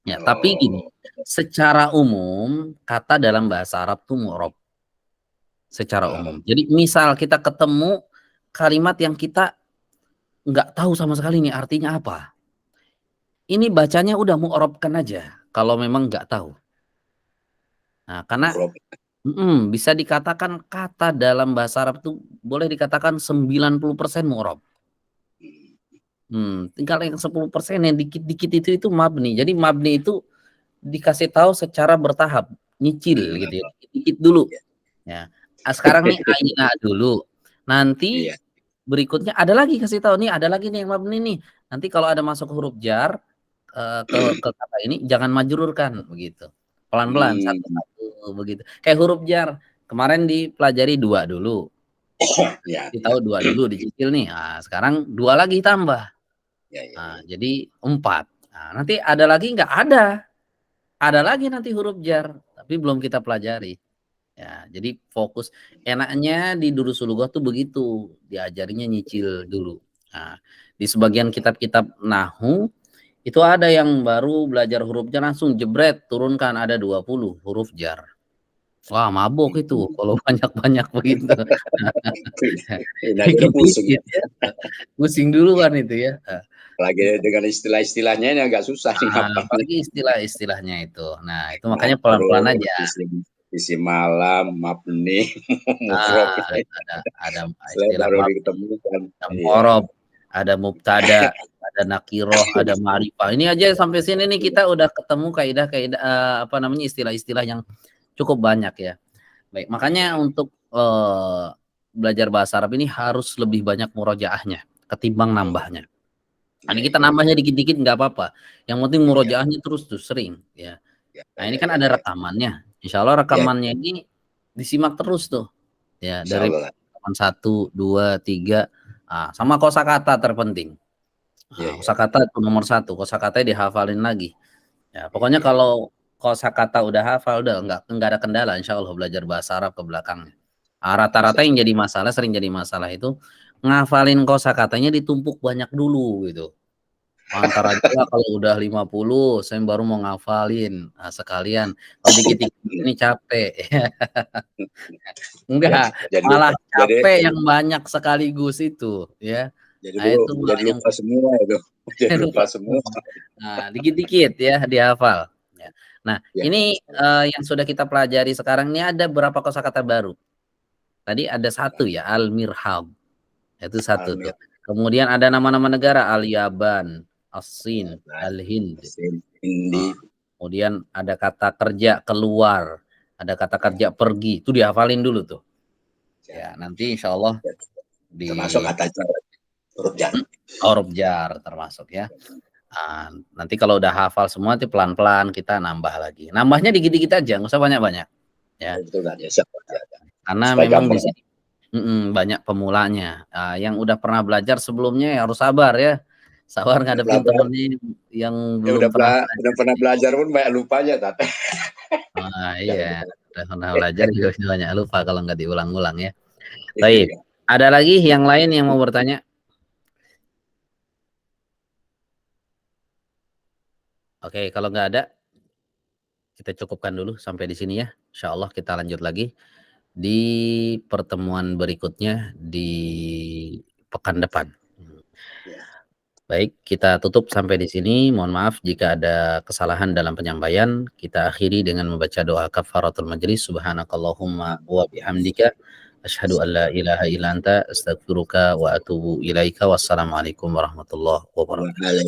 Ya, tapi gini, secara umum kata dalam bahasa Arab itu mu'rab. Secara umum. Jadi misal kita ketemu kalimat yang kita nggak tahu sama sekali nih artinya apa. Ini bacanya udah mu'rabkan aja kalau memang nggak tahu. Nah, karena bisa dikatakan kata dalam bahasa Arab itu boleh dikatakan 90% mu'rab. Tinggal yang 10% yang dikit-dikit itu mabni. Jadi mabni itu dikasih tahu secara bertahap, nyicil gitu ya. Dikit dulu. Ya. Sekarang nih aina dulu. Nanti berikutnya ada lagi kasih tahu nih, ada lagi nih yang mabni nih. Nanti kalau ada masuk huruf jar ke kata ini jangan majrurkan begitu. Pelan-pelan satu-satu begitu. Kayak huruf jar. Kemarin dipelajari 2 dulu. Tahu 2 dulu dicicil nih. Nah, sekarang 2 lagi tambah. Nah, jadi 4. Nah, nanti ada lagi nggak ada. Ada lagi nanti huruf jar, tapi belum kita pelajari. Ya, jadi fokus. Enaknya di Durusul Lughah tuh begitu, diajarinya nyicil dulu. Nah, di sebagian kitab-kitab nahwu itu ada yang baru belajar huruf jar langsung jebret turunkan ada 20 huruf jar. Wah, mabok itu kalau banyak-banyak begitu. Nah, jadi pusing ya. Pusing duluan itu ya. Lagi dengan istilah-istilahnya ini agak susah nih apa. Apalagi istilah-istilahnya itu. Nah, itu makanya pelan-pelan aja. Isi malam, mabni, mufrad. Ada istilah baru mabni, ditemukan. ada mu'rab, ada mubtada, ada nakiroh, ada ma'rifah. Ini aja sampai sini nih kita udah ketemu kaidah-kaidah istilah-istilah yang cukup banyak ya. Baik, makanya untuk belajar bahasa Arab ini harus lebih banyak murojaahnya ketimbang nambahnya. Ini kita nambahnya dikit-dikit nggak apa-apa. Yang penting murojaahnya terus tuh sering ya. Nah, ini kan ada rekamannya. Insya Allah rekamannya ini disimak terus tuh. Ya, dari rekaman 1, 2, 3. Sama kosakata terpenting. Kosakata itu nomor 1. Kosakata dihafalin lagi. Ya, pokoknya kalau kosakata udah hafal udah enggak ada kendala insya Allah belajar bahasa Arab ke belakangnya. Rata-rata yang jadi masalah, sering jadi masalah itu ngafalin kosakatanya ditumpuk banyak dulu gitu. Antara aja kalau udah 50 saya baru mau ngafalin sekalian. Kalau dikit-dikit ini capek. Enggak, malah capek yang banyak sekaligus itu ya. Jadi lupa semua itu. Jadi lupa semua. Nah, dikit-dikit ya dihafal. Nah, ini yang sudah kita pelajari sekarang ini ada berapa kosakata baru? Tadi ada 1 ya, al-mirhab. Itu 1 tuh. Kemudian ada nama-nama negara, al-Yaban, As-Sin, Al-Hind. Kemudian ada kata kerja keluar, ada kata kerja pergi. Itu dihafalin dulu tuh. Ya, nanti insya Allah termasuk kata huruf jar. Huruf jar termasuk ya. Nanti kalau udah hafal semua nanti pelan-pelan kita nambah lagi. Nambahnya dikit-dikit aja, nggak usah banyak-banyak. Ya. Karena memang di sini banyak pemulanya. Yang udah pernah belajar sebelumnya ya harus sabar ya. Sabar ngadepin temennya yang belum pernah belajar pun banyak lupanya, Tat. Iya, udah pernah belajar juga banyak lupa kalau nggak diulang-ulang ya. Baik, ada lagi yang lain yang mau bertanya? Oke, kalau nggak ada, kita cukupkan dulu sampai di sini ya. Insya Allah kita lanjut lagi di pertemuan berikutnya di pekan depan. Baik, kita tutup sampai di sini. Mohon maaf jika ada kesalahan dalam penyampaian. Kita akhiri dengan membaca doa kafaratul majlis. Subhanakallahumma wa bihamdika asyhadu an la ilaha illa anta astaghfiruka wa atubu ilaika. Wassalamualaikum warahmatullahi wabarakatuh.